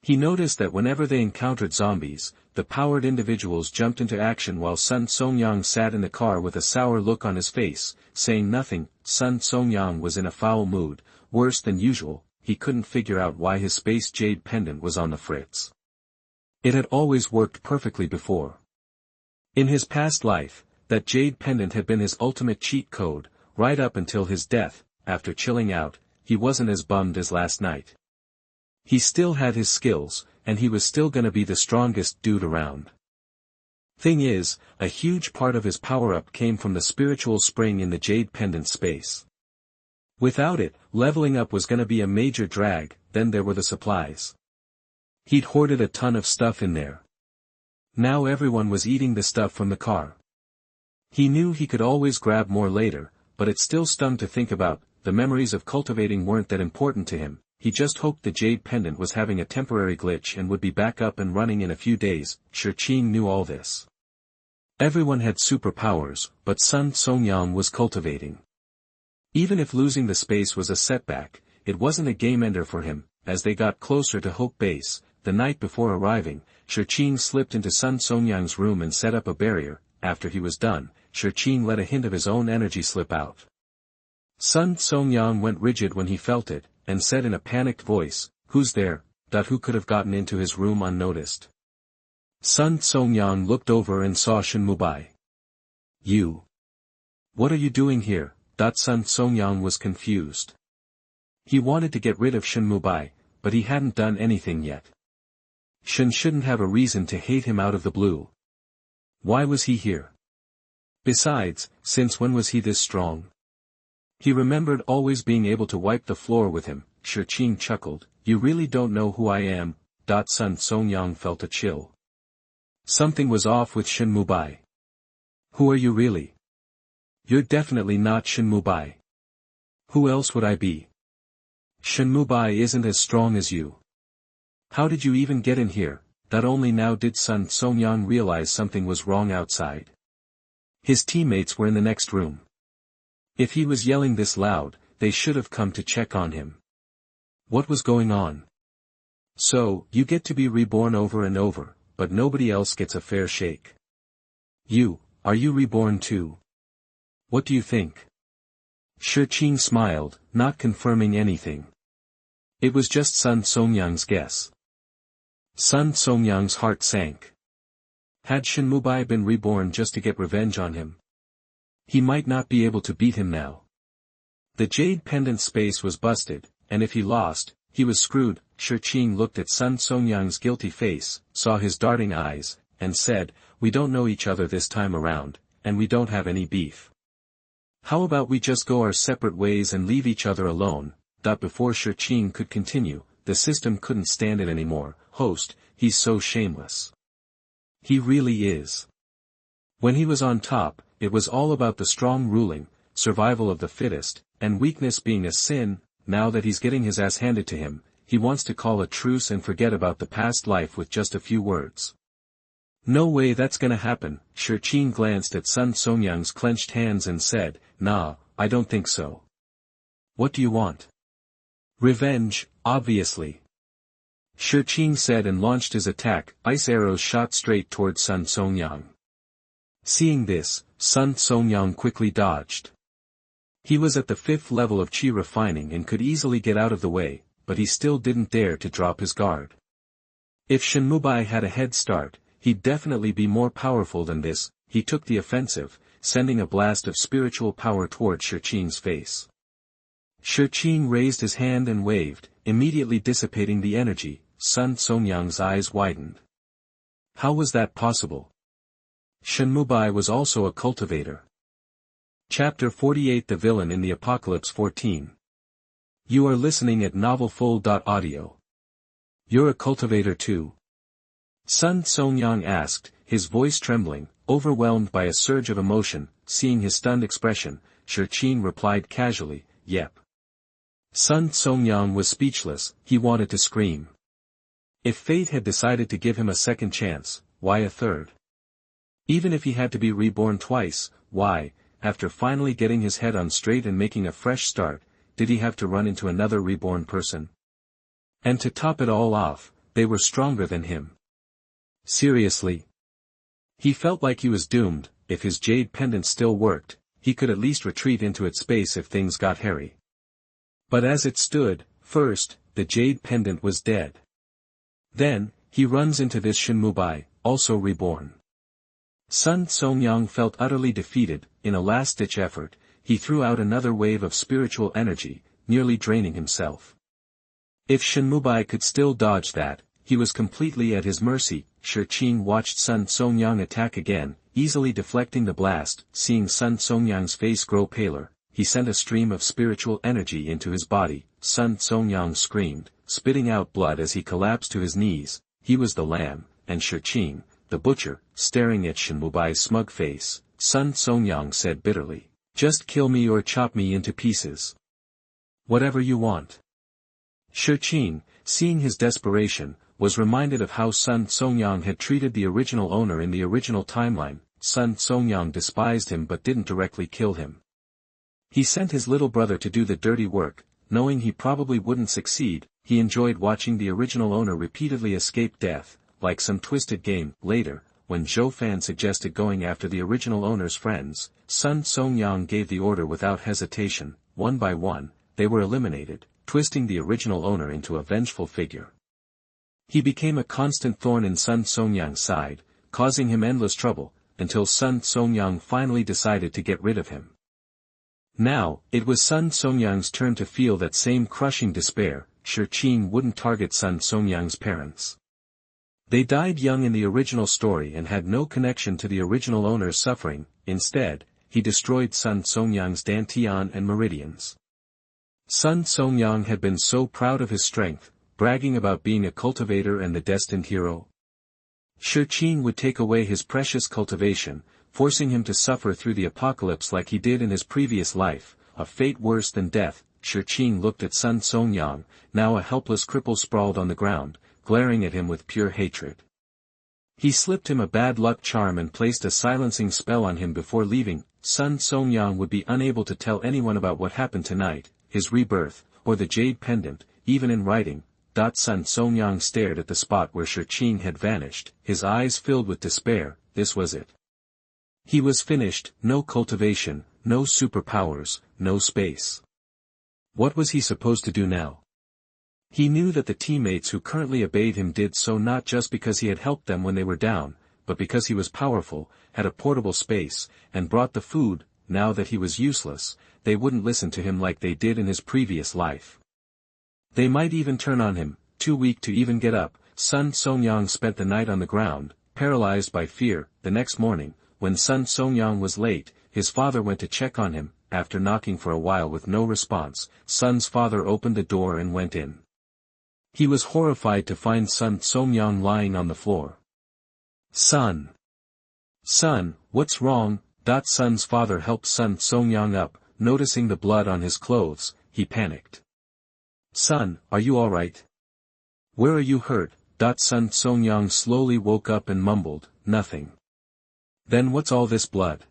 He noticed that whenever they encountered zombies, the powered individuals jumped into action while Sun Songyang sat in the car with a sour look on his face, saying nothing. Sun Songyang was in a foul mood, worse than usual. He couldn't figure out why his space jade pendant was on the fritz. It had always worked perfectly before. In his past life, that jade pendant had been his ultimate cheat code, right up until his death. After chilling out, he wasn't as bummed as last night. He still had his skills, and he was still gonna be the strongest dude around. Thing is, a huge part of his power-up came from the spiritual spring in the jade pendant space. Without it, leveling up was gonna be a major drag. Then there were the supplies. He'd hoarded a ton of stuff in there. Now everyone was eating the stuff from the car. He knew he could always grab more later, but it still stung to think about. The memories of cultivating weren't that important to him. He just hoped the jade pendant was having a temporary glitch and would be back up and running in a few days. Shi Qing knew all this. Everyone had superpowers, but Sun Songyang was cultivating. Even if losing the space was a setback, it wasn't a game ender for him. As they got closer to Hope Base, the night before arriving, Shi Qing slipped into Sun Songyang's room and set up a barrier. After he was done, Shi Qing let a hint of his own energy slip out. Sun Songyang went rigid when he felt it, and said in a panicked voice, "Who's there?" Who could have gotten into his room unnoticed? Sun Songyang looked over and saw Xuanhuan. "You? What are you doing here?" Sun Songyang was confused. He wanted to get rid of Xuanhuan, but he hadn't done anything yet. Shun shouldn't have a reason to hate him out of the blue. Why was he here? Besides, since when was he this strong? He remembered always being able to wipe the floor with him. Shi Qing chuckled. "You really don't know who I am." Sun Songyang felt a chill. Something was off with Xuanhuan. "Who are you really? You're definitely not Xuanhuan. Who else would I be? Xuanhuan isn't as strong as you. How did you even get in here?" Only now did Sun Songyang realize something was wrong outside. His teammates were in the next room. If he was yelling this loud, they should have come to check on him. What was going on? "So, you get to be reborn over and over, but nobody else gets a fair shake. Are you reborn too? What do you think?" Shi Qing smiled, not confirming anything. It was just Sun Songyang's guess. Sun Songyang's heart sank. Had Xuanhuan been reborn just to get revenge on him? He might not be able to beat him now. The jade pendant space was busted, and if he lost, he was screwed. Shi Qing looked at Sun Songyang's guilty face, saw his darting eyes, and said, "We don't know each other this time around, and we don't have any beef. How about we just go our separate ways and leave each other alone?" Before Shi Qing could continue, the system couldn't stand it anymore. "Host, he's so shameless. He really is." When he was on top, it was all about the strong ruling, survival of the fittest, and weakness being a sin. Now that he's getting his ass handed to him, he wants to call a truce and forget about the past life with just a few words. No way that's gonna happen. Shi Qing glanced at Sun Songyang's clenched hands and said, "Nah, I don't think so." "What do you want?" "Revenge, obviously." Shi Qing said and launched his attack. Ice arrows shot straight towards Sun Songyang. Seeing this, Sun Songyang quickly dodged. He was at the 5th level of Qi refining and could easily get out of the way, but he still didn't dare to drop his guard. If Xuanhuan had a head start, he'd definitely be more powerful than this. He took the offensive, sending a blast of spiritual power toward Shi Qing's face. Shi Qing raised his hand and waved, immediately dissipating the energy. Sun Songyang's eyes widened. How was that possible? Xuanhuan was also a cultivator. Chapter 48 The Villain in the Apocalypse 14. You are listening at novelfull.audio. You're a cultivator too? Sun Songyang asked, his voice trembling, overwhelmed by a surge of emotion. Seeing his stunned expression, Shi Qing replied casually, "Yep." Sun Songyang was speechless. He wanted to scream. If fate had decided to give him a second chance, why a third? Even if he had to be reborn twice, why, after finally getting his head on straight and making a fresh start, did he have to run into another reborn person? And to top it all off, they were stronger than him. Seriously? He felt like he was doomed. If his jade pendant still worked, he could at least retreat into its space if things got hairy. But as it stood, first, the jade pendant was dead. Then, he runs into this Xuanhuan, also reborn. Sun Songyang felt utterly defeated. In a last-ditch effort, he threw out another wave of spiritual energy, nearly draining himself. If Xuanhuan could still dodge that, he was completely at his mercy. Shi Qing watched Sun Songyang attack again, easily deflecting the blast. Seeing Sun Songyang's face grow paler, he sent a stream of spiritual energy into his body. Sun Songyang screamed, spitting out blood as he collapsed to his knees. He was the lamb, and Shi Qing, the butcher, staring at Xuanhuan's smug face. Sun Songyang said bitterly, "Just kill me or chop me into pieces. Whatever you want." Shi Qing, seeing his desperation, was reminded of how Sun Songyang had treated the original owner in the original timeline. Sun Songyang despised him but didn't directly kill him. He sent his little brother to do the dirty work, knowing he probably wouldn't succeed. He enjoyed watching the original owner repeatedly escape death, like some twisted game. Later, when Zhou Fan suggested going after the original owner's friends, Sun Songyang gave the order without hesitation. One by one, they were eliminated, twisting the original owner into a vengeful figure. He became a constant thorn in Sun Songyang's side, causing him endless trouble, until Sun Songyang finally decided to get rid of him. Now, it was Sun Songyang's turn to feel that same crushing despair. Shi Qing wouldn't target Sun Songyang's parents. They died young in the original story and had no connection to the original owner's suffering. Instead, he destroyed Sun Songyang's dantian and meridians. Sun Songyang had been so proud of his strength, bragging about being a cultivator and the destined hero. Shi Qing would take away his precious cultivation, forcing him to suffer through the apocalypse like he did in his previous life, a fate worse than death. Shi Qing looked at Sun Songyang, now a helpless cripple sprawled on the ground, glaring at him with pure hatred. He slipped him a bad luck charm and placed a silencing spell on him before leaving. Sun Songyang would be unable to tell anyone about what happened tonight, his rebirth, or the jade pendant, even in writing. Sun Songyang stared at the spot where Shi Qing had vanished, his eyes filled with despair. This was it. He was finished. No cultivation, no superpowers, no space. What was he supposed to do now? He knew that the teammates who currently obeyed him did so not just because he had helped them when they were down, but because he was powerful, had a portable space, and brought the food. Now that he was useless, they wouldn't listen to him like they did in his previous life. They might even turn on him, too weak to even get up. Sun Songyang spent the night on the ground, paralyzed by fear. The next morning, when Sun Songyang was late, his father went to check on him. After knocking for a while with no response, Sun's father opened the door and went in. He was horrified to find Sun Songyang lying on the floor. Son, what's wrong? Sun's father helped Sun Songyang up. Noticing the blood on his clothes, he panicked. Son, are you alright? Where are you hurt? Sun Songyang slowly woke up and mumbled, nothing. Then what's all this blood?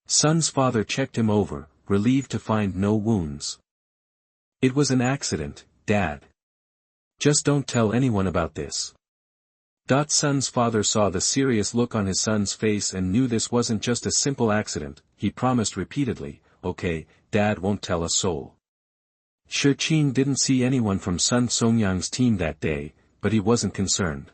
Sun's father checked him over, relieved to find no wounds. It was an accident, Dad. Just don't tell anyone about this. Sun's father saw the serious look on his son's face and knew this wasn't just a simple accident. He promised repeatedly, okay, Dad won't tell a soul. Shi Qing didn't see anyone from Sun Songyang's team that day, but he wasn't concerned.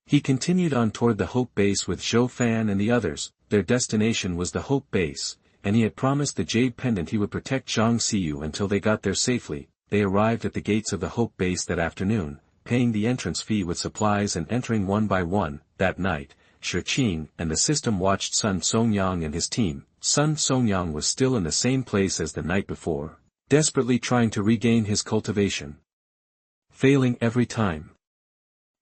He continued on toward the Hope Base with Xuanhuan and the others. Their destination was the Hope Base, and he had promised the Jade Pendant he would protect Zhang Xiyu until they got there safely. They arrived at the gates of the Hope Base that afternoon, paying the entrance fee with supplies and entering one by one. That night, Shi Qing and the system watched Sun Songyang and his team. Sun Songyang was still in the same place as the night before, desperately trying to regain his cultivation. Failing every time.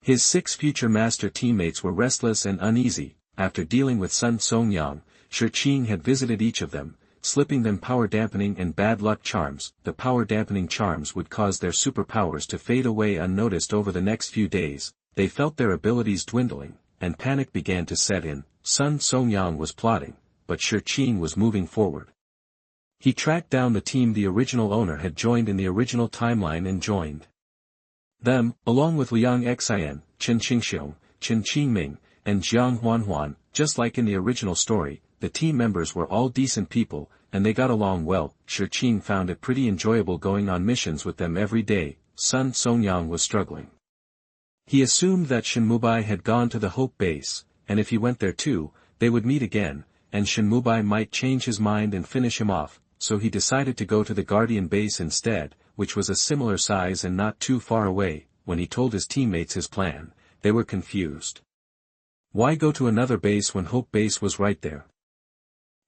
His 6 future master teammates were restless and uneasy. After dealing with Sun Songyang, Shi Qing had visited each of them, slipping them power dampening and bad luck charms. The power dampening charms would cause their superpowers to fade away unnoticed over the next few days. They felt their abilities dwindling, and panic began to set in. Sun Songyang was plotting, but Shi Qing was moving forward. He tracked down the team the original owner had joined in the original timeline and joined them, along with Liang Xian, Chen Qingxiong, Chen Qingming, and Xuanhuan. Just like in the original story, the team members were all decent people, and they got along well. Shi Qing found it pretty enjoyable going on missions with them every day. Sun Songyang was struggling. He assumed that Xuanhuan had gone to the Hope Base, and if he went there too, they would meet again, and Xuanhuan might change his mind and finish him off, so he decided to go to the Guardian Base instead, which was a similar size and not too far away. When he told his teammates his plan, they were confused. Why go to another base when Hope Base was right there?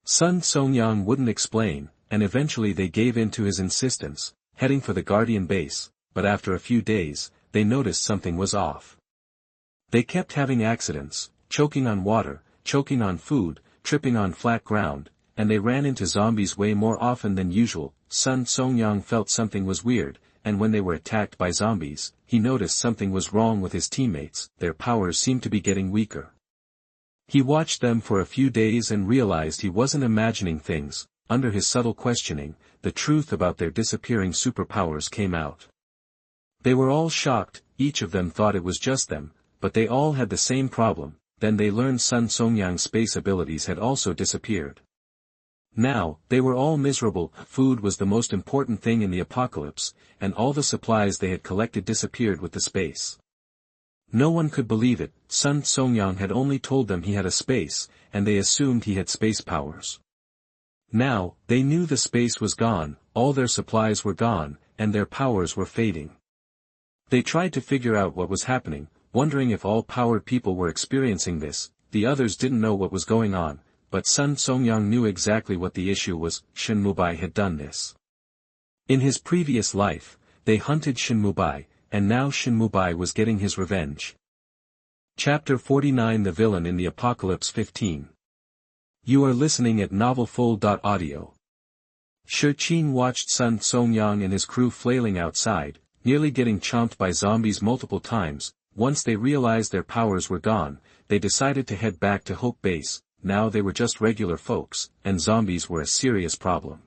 Sun Songyang wouldn't explain, and eventually they gave in to his insistence, heading for the Guardian Base, but after a few days, they noticed something was off. They kept having accidents, choking on water, choking on food, tripping on flat ground, and they ran into zombies way more often than usual. Sun Songyang felt something was weird, and when they were attacked by zombies, he noticed something was wrong with his teammates. Their powers seemed to be getting weaker. He watched them for a few days and realized he wasn't imagining things. Under his subtle questioning, the truth about their disappearing superpowers came out. They were all shocked. Each of them thought it was just them, but they all had the same problem. Then they learned Sun Songyang's space abilities had also disappeared. Now, they were all miserable. Food was the most important thing in the apocalypse, and all the supplies they had collected disappeared with the space. No one could believe it. Sun Songyang had only told them he had a space, and they assumed he had space powers. Now, they knew the space was gone, all their supplies were gone, and their powers were fading. They tried to figure out what was happening, wondering if all powered people were experiencing this. The others didn't know what was going on, but Sun Songyang knew exactly what the issue was. Xuanhuan had done this. In his previous life, they hunted Xuanhuan, and now Xuanhuan was getting his revenge. Chapter 49 The Villain in the Apocalypse 15. You are listening at novelfull.audio. Shi Qing watched Sun Songyang and his crew flailing outside, nearly getting chomped by zombies multiple times. Once they realized their powers were gone, they decided to head back to Hope Base. Now they were just regular folks, and zombies were a serious problem.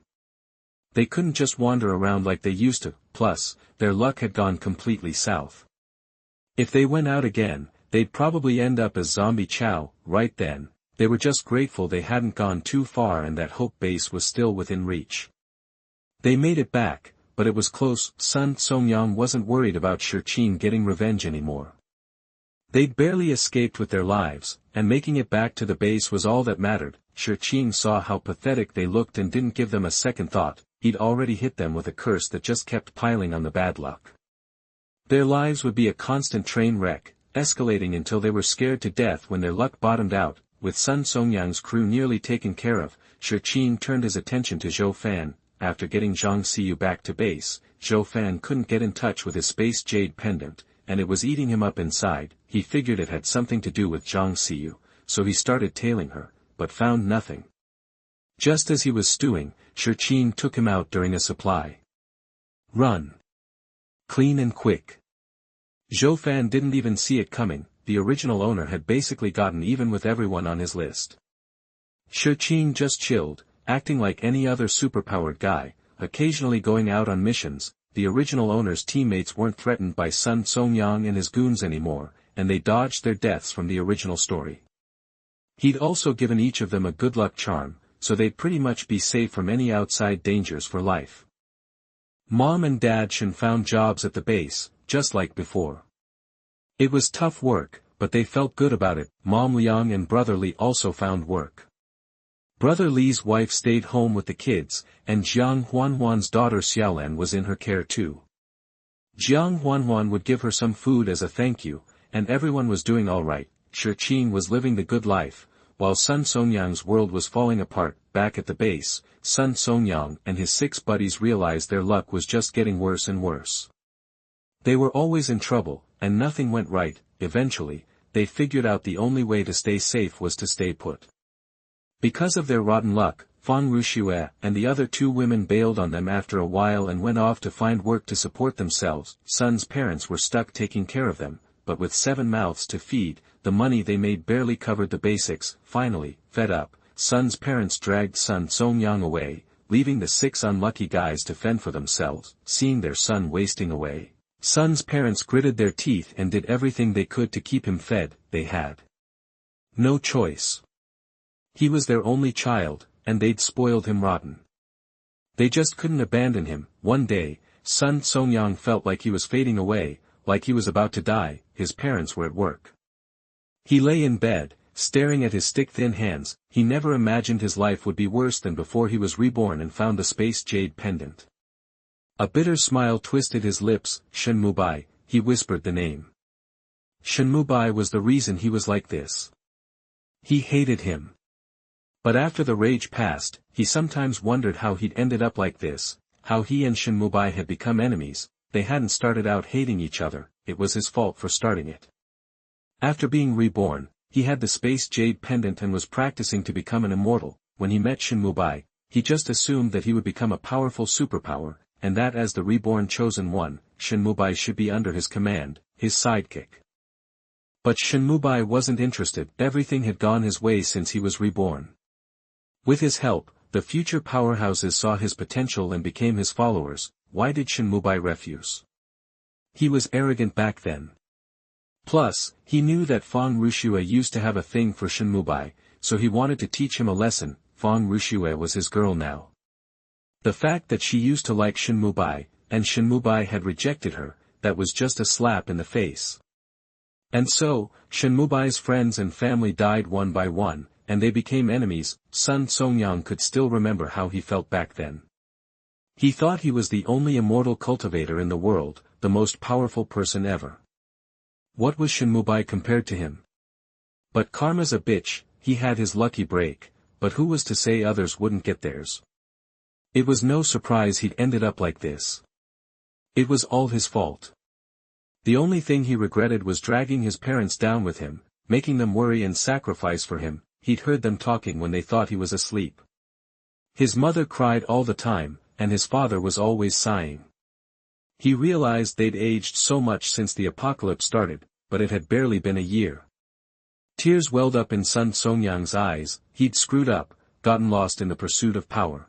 They couldn't just wander around like they used to, plus, their luck had gone completely south. If they went out again, they'd probably end up as zombie chow. Right then, they were just grateful they hadn't gone too far and that Hope Base was still within reach. They made it back, but it was close. Sun Songyang wasn't worried about Shi Qing getting revenge anymore. They'd barely escaped with their lives, and making it back to the base was all that mattered. Shi Qing saw how pathetic they looked and didn't give them a second thought. He'd already hit them with a curse that just kept piling on the bad luck. Their lives would be a constant train wreck, escalating until they were scared to death when their luck bottomed out. With Sun Songyang's crew nearly taken care of, Shi Qing turned his attention to Xuanhuan. After getting Zhang Xiyu back to base, Xuanhuan couldn't get in touch with his space jade pendant, and it was eating him up inside. He figured it had something to do with Zhang Xiyu, so he started tailing her, but found nothing. Just as he was stewing, Shi Qing took him out during a supply run. Clean and quick. Zhou Fan didn't even see it coming. The original owner had basically gotten even with everyone on his list. Shi Qing just chilled, acting like any other superpowered guy, occasionally going out on missions. The original owner's teammates weren't threatened by Sun Songyang and his goons anymore, and they dodged their deaths from the original story. He'd also given each of them a good luck charm, so they'd pretty much be safe from any outside dangers for life. Mom and Dad Shen found jobs at the base, just like before. It was tough work, but they felt good about it. Mom Liang and Brother Li also found work. Brother Li's wife stayed home with the kids, and Xuanhuan's daughter Xiaolan was in her care too. Xuanhuan would give her some food as a thank you, and everyone was doing alright. Shi Qing was living the good life, while Sun Songyang's world was falling apart. Back at the base, Sun Songyang and his 6 buddies realized their luck was just getting worse and worse. They were always in trouble, and nothing went right. Eventually, they figured out the only way to stay safe was to stay put. Because of their rotten luck, Fang Ruxue and the other 2 women bailed on them after a while and went off to find work to support themselves. Sun's parents were stuck taking care of them, but with 7 mouths to feed, the money they made barely covered the basics. Finally, fed up, Sun's parents dragged Sun Songyang away, leaving the 6 unlucky guys to fend for themselves. Seeing their son wasting away, Sun's parents gritted their teeth and did everything they could to keep him fed. They had no choice. He was their only child, and they'd spoiled him rotten. They just couldn't abandon him. One day, Sun Songyang felt like he was fading away, like he was about to die. His parents were at work. He lay in bed, staring at his stick-thin hands. He never imagined his life would be worse than before he was reborn and found the space jade pendant. A bitter smile twisted his lips. Shen Mubai, he whispered the name. Shen Mubai was the reason he was like this. He hated him. But after the rage passed, he sometimes wondered how he'd ended up like this, how he and Shen Mubai had become enemies. They hadn't started out hating each other, it was his fault for starting it. After being reborn, he had the space jade pendant and was practicing to become an immortal. When he met Shen Mubai, he just assumed that he would become a powerful superpower, and that as the reborn chosen one, Shen Mubai should be under his command, his sidekick. But Shen Mubai wasn't interested. Everything had gone his way since he was reborn. With his help, the future powerhouses saw his potential and became his followers. Why did Shen Mubai refuse? He was arrogant back then. Plus, he knew that Fang Ruxue used to have a thing for Shen Mubai, so he wanted to teach him a lesson. Fang Ruxue was his girl now. The fact that she used to like Shen Mubai, and Shen Mubai had rejected her, that was just a slap in the face. And so, Shen Mubai's friends and family died one by one, and they became enemies. Sun Songyang could still remember how he felt back then. He thought he was the only immortal cultivator in the world, the most powerful person ever. What was Shen Mubai compared to him? But karma's a bitch. He had his lucky break, but who was to say others wouldn't get theirs? It was no surprise he'd ended up like this. It was all his fault. The only thing he regretted was dragging his parents down with him, making them worry and sacrifice for him. He'd heard them talking when they thought he was asleep. His mother cried all the time, and his father was always sighing. He realized they'd aged so much since the apocalypse started, but it had barely been a year. Tears welled up in Sun Songyang's eyes. He'd screwed up, gotten lost in the pursuit of power.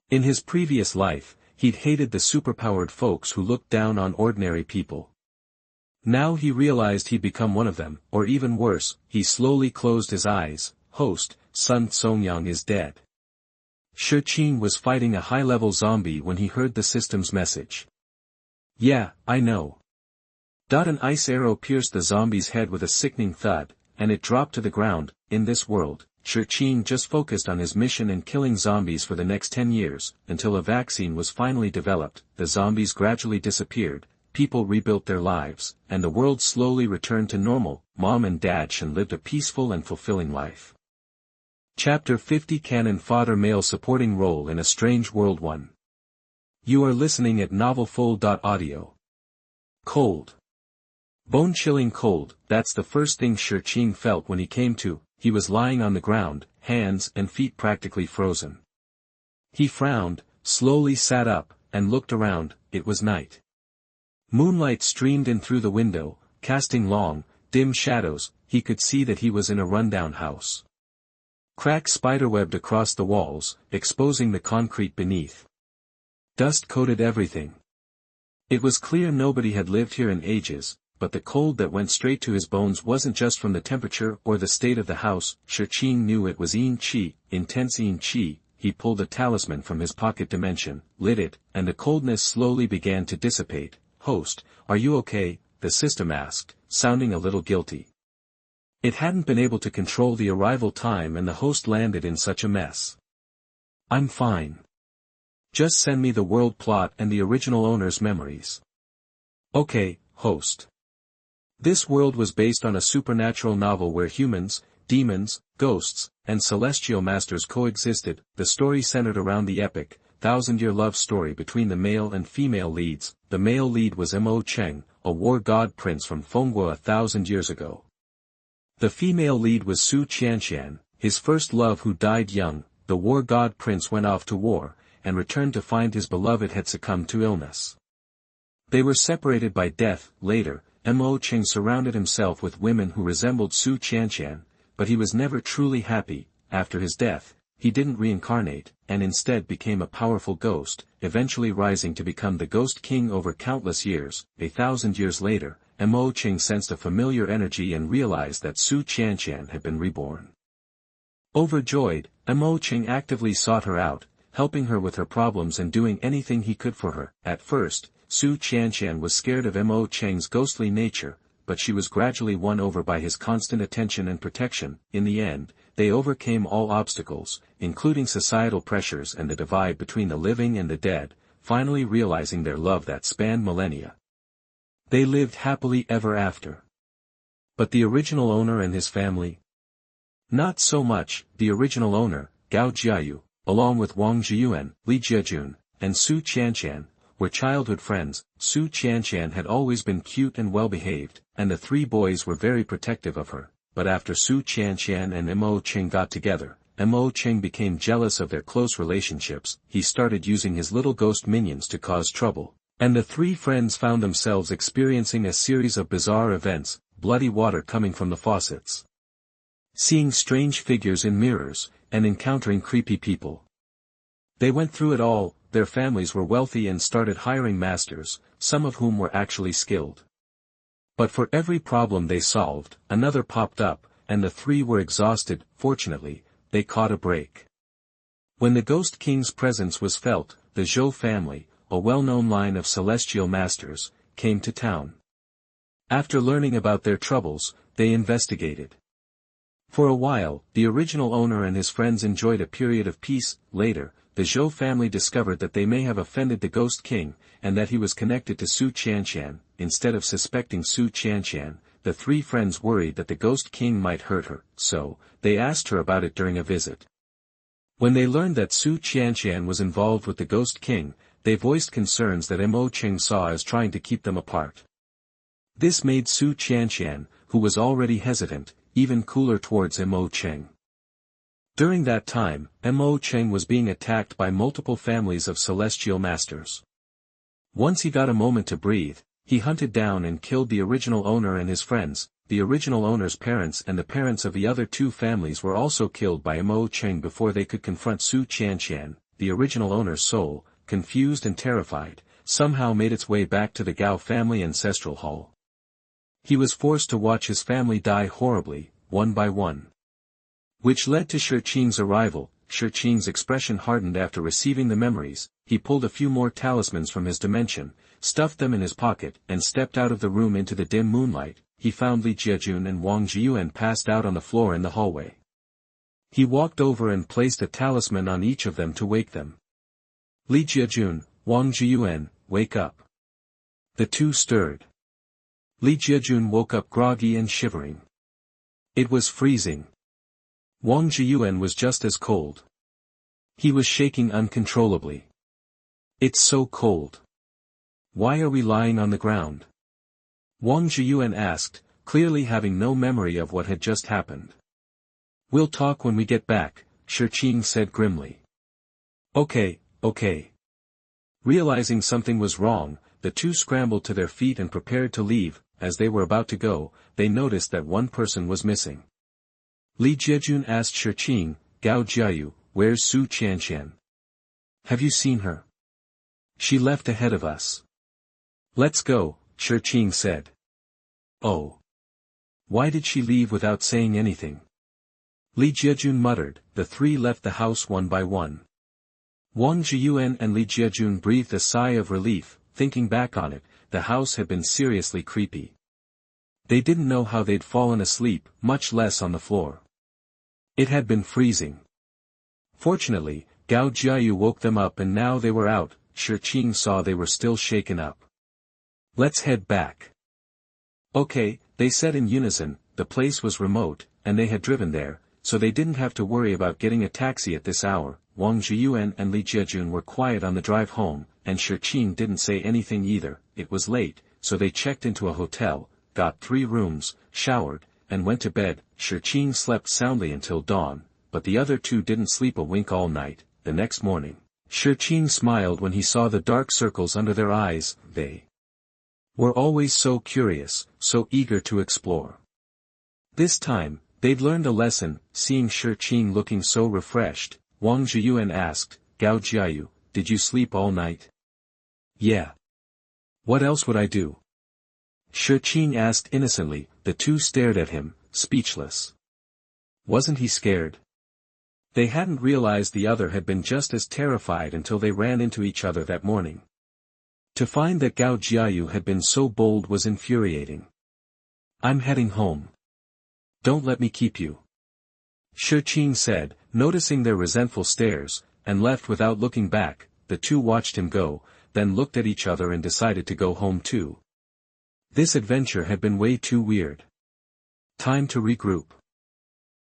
In his previous life, he'd hated the superpowered folks who looked down on ordinary people. Now he realized he'd become one of them, or even worse. He slowly closed his eyes. Host, Sun Songyang is dead. Shi Qing was fighting a high-level zombie when he heard the system's message. Yeah, I know. An ice arrow pierced the zombie's head with a sickening thud, and it dropped to the ground. In this world, Shi Qing just focused on his mission and killing zombies for the next 10 years, until a vaccine was finally developed. The zombies gradually disappeared, people rebuilt their lives, and the world slowly returned to normal. Mom and Dad Shen lived a peaceful and fulfilling life. Chapter 50 Canon Fodder Male Supporting Role in a Strange World 1. You are listening at novelfull.audio. Cold. Bone-chilling cold, that's the first thing Shi Qing felt when he came to. He was lying on the ground, hands and feet practically frozen. He frowned, slowly sat up, and looked around. It was night. Moonlight streamed in through the window, casting long, dim shadows. He could see that he was in a rundown house. Cracks spiderwebbed across the walls, exposing the concrete beneath. Dust coated everything. It was clear nobody had lived here in ages, but the cold that went straight to his bones wasn't just from the temperature or the state of the house. Shi Qing knew it was Qi, intense Qi. He pulled a talisman from his pocket dimension, lit it, and the coldness slowly began to dissipate. "Host, are you okay?" the system asked, sounding a little guilty. It hadn't been able to control the arrival time and the host landed in such a mess. "I'm fine. Just send me the world plot and the original owner's memories." "Okay, host." This world was based on a supernatural novel where humans, demons, ghosts, and celestial masters coexisted. The story centered around the epic, thousand-year love story between the male and female leads. The male lead was Mo-Cheng, a war god prince from Fengguo 1,000 years ago. The female lead was Su Qianqian, his first love who died young. The war god prince went off to war, and returned to find his beloved had succumbed to illness. They were separated by death. Later, Mo-Cheng surrounded himself with women who resembled Su Qianqian, but he was never truly happy. After his death, he didn't reincarnate, and instead became a powerful ghost, eventually rising to become the Ghost King over countless years. 1,000 years later, Mo-Cheng sensed a familiar energy and realized that Su Qianqian had been reborn. Overjoyed, Mo-Cheng actively sought her out, helping her with her problems and doing anything he could for her. At first, Su Qianqian was scared of Mo-Cheng's ghostly nature, but she was gradually won over by his constant attention and protection. In the end, they overcame all obstacles, including societal pressures and the divide between the living and the dead, finally realizing their love that spanned millennia. They lived happily ever after. But the original owner and his family? Not so much. The original owner, Gao Jiayu, along with Wang Zhiyuan, Li Jiajun, and Su Qianqian, were childhood friends. Su Qianqian had always been cute and well-behaved, and the three boys were very protective of her. But after Su Qianqian and Mo-Cheng got together, Mo-Cheng became jealous of their close relationships. He started using his little ghost minions to cause trouble, and the three friends found themselves experiencing a series of bizarre events: bloody water coming from the faucets, seeing strange figures in mirrors, and encountering creepy people. They went through it all. Their families were wealthy and started hiring masters, some of whom were actually skilled. But for every problem they solved, another popped up, and the three were exhausted. Fortunately, they caught a break. When the Ghost King's presence was felt, the Zhou family, a well-known line of celestial masters, came to town. After learning about their troubles, they investigated. For a while, the original owner and his friends enjoyed a period of peace. Later, the Zhou family discovered that they may have offended the Ghost King, and that he was connected to Su Qianqian. Instead of suspecting Su Qianqian, the three friends worried that the Ghost King might hurt her, so they asked her about it during a visit. When they learned that Su Qianqian was involved with the Ghost King, they voiced concerns that Mo-Cheng saw as trying to keep them apart. This made Su Qianqian, who was already hesitant, even cooler towards Mo-Cheng. During that time, Mo-Cheng was being attacked by multiple families of celestial masters. Once he got a moment to breathe, he hunted down and killed the original owner and his friends. The original owner's parents and the parents of the other two families were also killed by Mo-Cheng before they could confront Su Qianqian. The original owner's soul, confused and terrified, somehow made its way back to the Gao family ancestral hall. He was forced to watch his family die horribly, one by one. Which led to Shi Qing's arrival. Shi Qing's expression hardened after receiving the memories. He pulled a few more talismans from his dimension, stuffed them in his pocket, and stepped out of the room into the dim moonlight. He found Li Jiajun and Wang Zhiyuan passed out on the floor in the hallway. He walked over and placed a talisman on each of them to wake them. Li Jiajun, Wang Zhiyuan, wake up. The two stirred. Li Jiajun woke up groggy and shivering. It was freezing. Wang Zhiyuan was just as cold. He was shaking uncontrollably. It's so cold. Why are we lying on the ground? Wang Zhiyuan asked, clearly having no memory of what had just happened. We'll talk when we get back, Shi Qing said grimly. Okay. Realizing something was wrong, the two scrambled to their feet and prepared to leave. As they were about to go, they noticed that one person was missing. Li Jiejun asked Shi Qing, "Gao Jiayu, where's Su Qianqian? Have you seen her? She left ahead of us." "Let's go," Shi Qing said. "Oh. Why did she leave without saying anything?" Li Jiejun muttered. The three left the house one by one. Wang Zhiyuan and Li Jiejun breathed a sigh of relief. Thinking back on it, the house had been seriously creepy. They didn't know how they'd fallen asleep, much less on the floor. It had been freezing. Fortunately, Gao Jiayu woke them up and now they were out. Shi Qing saw they were still shaken up. "Let's head back." "Okay," they said in unison. The place was remote, and they had driven there, so they didn't have to worry about getting a taxi at this hour. Wang Zhiyuan and Li Jiejun were quiet on the drive home, and Shi Qing didn't say anything either. It was late, so they checked into a hotel, got 3 rooms, showered, and went to bed. Shi Qing slept soundly until dawn, but the other two didn't sleep a wink all night. The next morning, Shi Qing smiled when he saw the dark circles under their eyes. They were always so curious, so eager to explore. This time, they'd learned a lesson. Seeing Shi Qing looking so refreshed, Wang Zhiyuan asked, "Gao Jiayu, did you sleep all night?" "Yeah. What else would I do?" Shi Qing asked innocently. The two stared at him, speechless. Wasn't he scared? They hadn't realized the other had been just as terrified until they ran into each other that morning. To find that Gao Jiayu had been so bold was infuriating. "I'm heading home. Don't let me keep you," Shi Qing said, noticing their resentful stares, and left without looking back. The two watched him go, then looked at each other and decided to go home too. This adventure had been way too weird. Time to regroup.